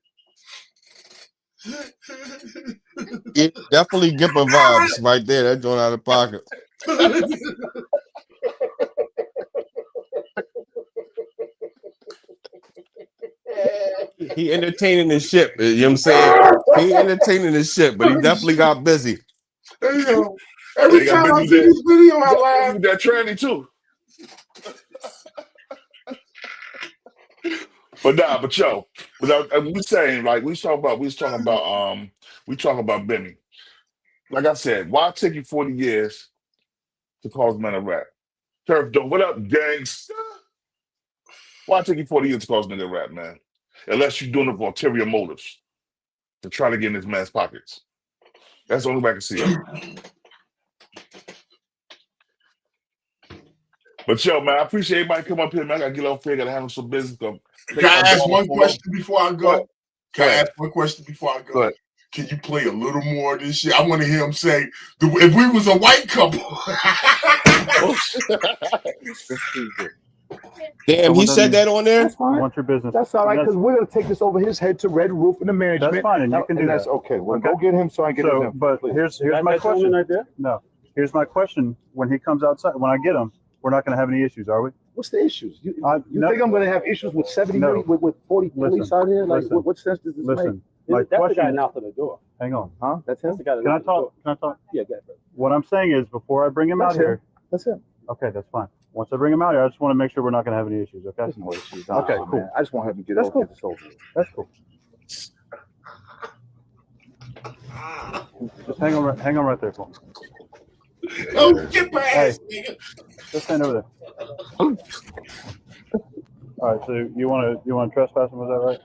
Yeah, definitely Gipper vibes right there. That joint out of pocket. He entertaining the ship. You know what I'm saying? He entertaining the ship, but he definitely got busy. Hey, yo, every time I see this video, I laugh. That tranny too. But yo, we saying like we talking about Bimmy. Like I said, why it take you 40 years to cause men a rap? Turf Dome, what up, gangsta? Why it take you 40 years to cause men a rap, man? Unless you're doing it for ulterior motives to try to get in this man's pockets. That's the only way I can see it. But yo, man, I appreciate everybody come up here, man. I gotta get off here, gotta handle some business. Can I ask one question before I go? Can I ask one question before I go? Can you play a little more of this shit? I want to hear him say, if we was a white couple. Damn, he said that on there? That's fine. I want your business. That's all right, because we're going to take this over his head to Red Roof and the management. That's fine, and you can do that. That's okay. Well, go get him so I get him. But here's my question. Right there? No. Here's my question. When he comes outside, when I get him, we're not going to have any issues, are we? What's the issues? You think I'm going to have issues with 70 million, with 40 police out here? Like, what sense does this make? My That's question, the guy knocking the door. Hang on. Huh? That's him? That's the guy that Can I talk? Can I talk? Yeah, go ahead. What I'm saying is, before I bring him out here. That's him. Okay, that's fine. Once I bring him out here, I just want to make sure we're not going to have any issues, okay? There's no issues. Okay, cool. Man. I just want him to get That's over cool. this over. That's cool. Just hang on right there, Paul. Oh, get my ass, nigga. Just stand over there. All right, so you want to trespass him? Was that right?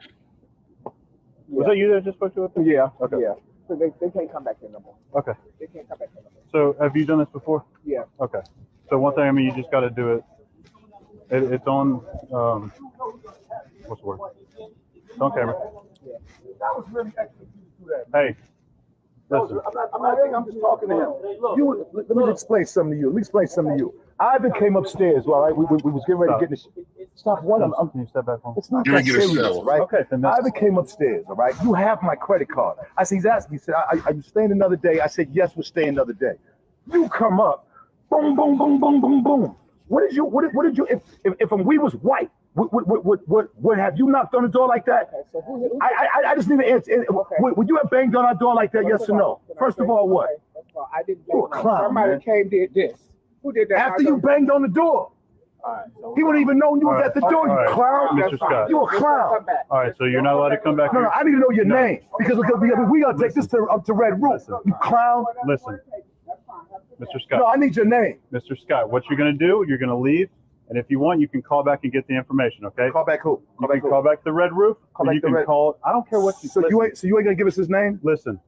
Was that you that just spoke to it? Yeah. Okay. Yeah. So they can't come back here no more. Okay. They can't come back here no more. So have you done this before? Yeah. Okay. So one thing, I mean, you just got to do it. It's on. What's the word? It's on camera. Yeah. That was really excellent to do that. Hey. Listen. I'm just talking to him. Let me explain something to you. Let me explain something to you. Ivan came upstairs, all right? We was getting ready to get this. Stop. What? Can you step back home? It's not that serious, right? Okay. Ivan came upstairs, all right? You have my credit card. I said, he's asking me, he said, are you staying another day? I said, yes, we're staying another day. You come up, boom, boom, boom, boom, boom, boom. What did you, if we was white, what have you knocked on the door like that? Okay, so I just need to answer. Would you have banged on our door like that? Yes or no? First of all, what? I didn't. You a clown. Somebody came did this. Who did that? After you banged on the door. He wouldn't even know you was at the door, you clown. Mr. Scott. You a clown. All right, so you're not allowed to come back. No, I need to know your name because we gotta take this up to Red Roof. You clown. Listen, Mr. Scott. No, I need your name. Mr. Scott, what you're gonna do? You're gonna leave, and if you want, you can call back and get the information. Okay? Call back who? Call back the Red Roof. Call back you the can Red. call. I don't care what you. So you ain't gonna give us his name? Listen.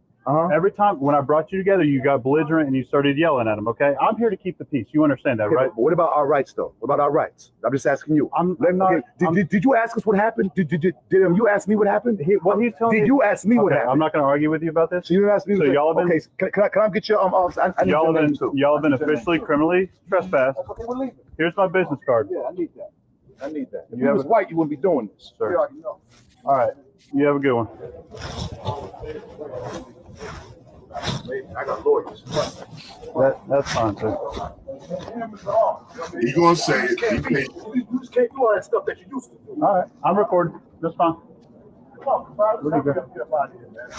Every time when I brought you together, you got belligerent and you started yelling at him. Okay, I'm here to keep the peace. You understand that, right? But what about our rights, though? What about our rights? I'm just asking you. Did you ask us what happened? Did you ask me what happened? He's telling Did you ask me what happened? I'm not going to argue with you about this. So you didn't ask me. So y'all have been. Okay, can I get your y'all have been officially criminally trespassed. Okay, we're leaving. Here's my business card. Yeah, I need that. If you was white, you wouldn't be doing this. Sure. All right. You have a good one. I got lawyers. That's fine, too. You gonna say it? You just can't do all that stuff that you used to do. All right, I'm recording. That's fine. Come on, bro. Get up out of here, man.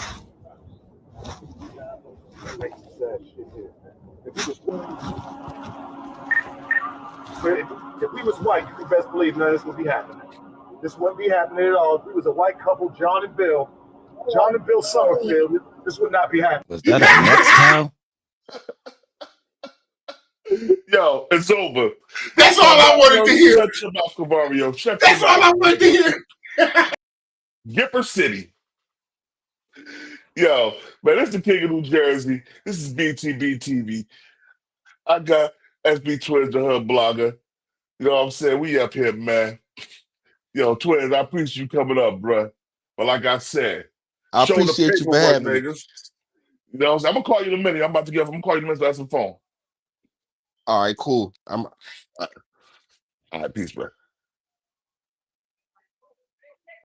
If we was white, you could best believe none of this would be happening. This wouldn't be happening at all. If we was a white couple, John and Bill Summerfield, this would not be happening. Was that a next Yo, it's over. That's all I wanted to hear. Shut your mouth, Cavario. That's all I wanted to hear. Gipper City. Yo, man, this is the King of New Jersey. This is Btbtv. I got SB Twins, the Hood Blogger. You know what I'm saying? We up here, man. Yo, Twins, I appreciate you coming up, bruh. But like I said, I appreciate you for having me. Niggas. You know what I'm saying? I'm going to call you in a minute. I'm about to get off. I'm going to call you in a minute to answer the phone. All right, cool. All right, peace, bro.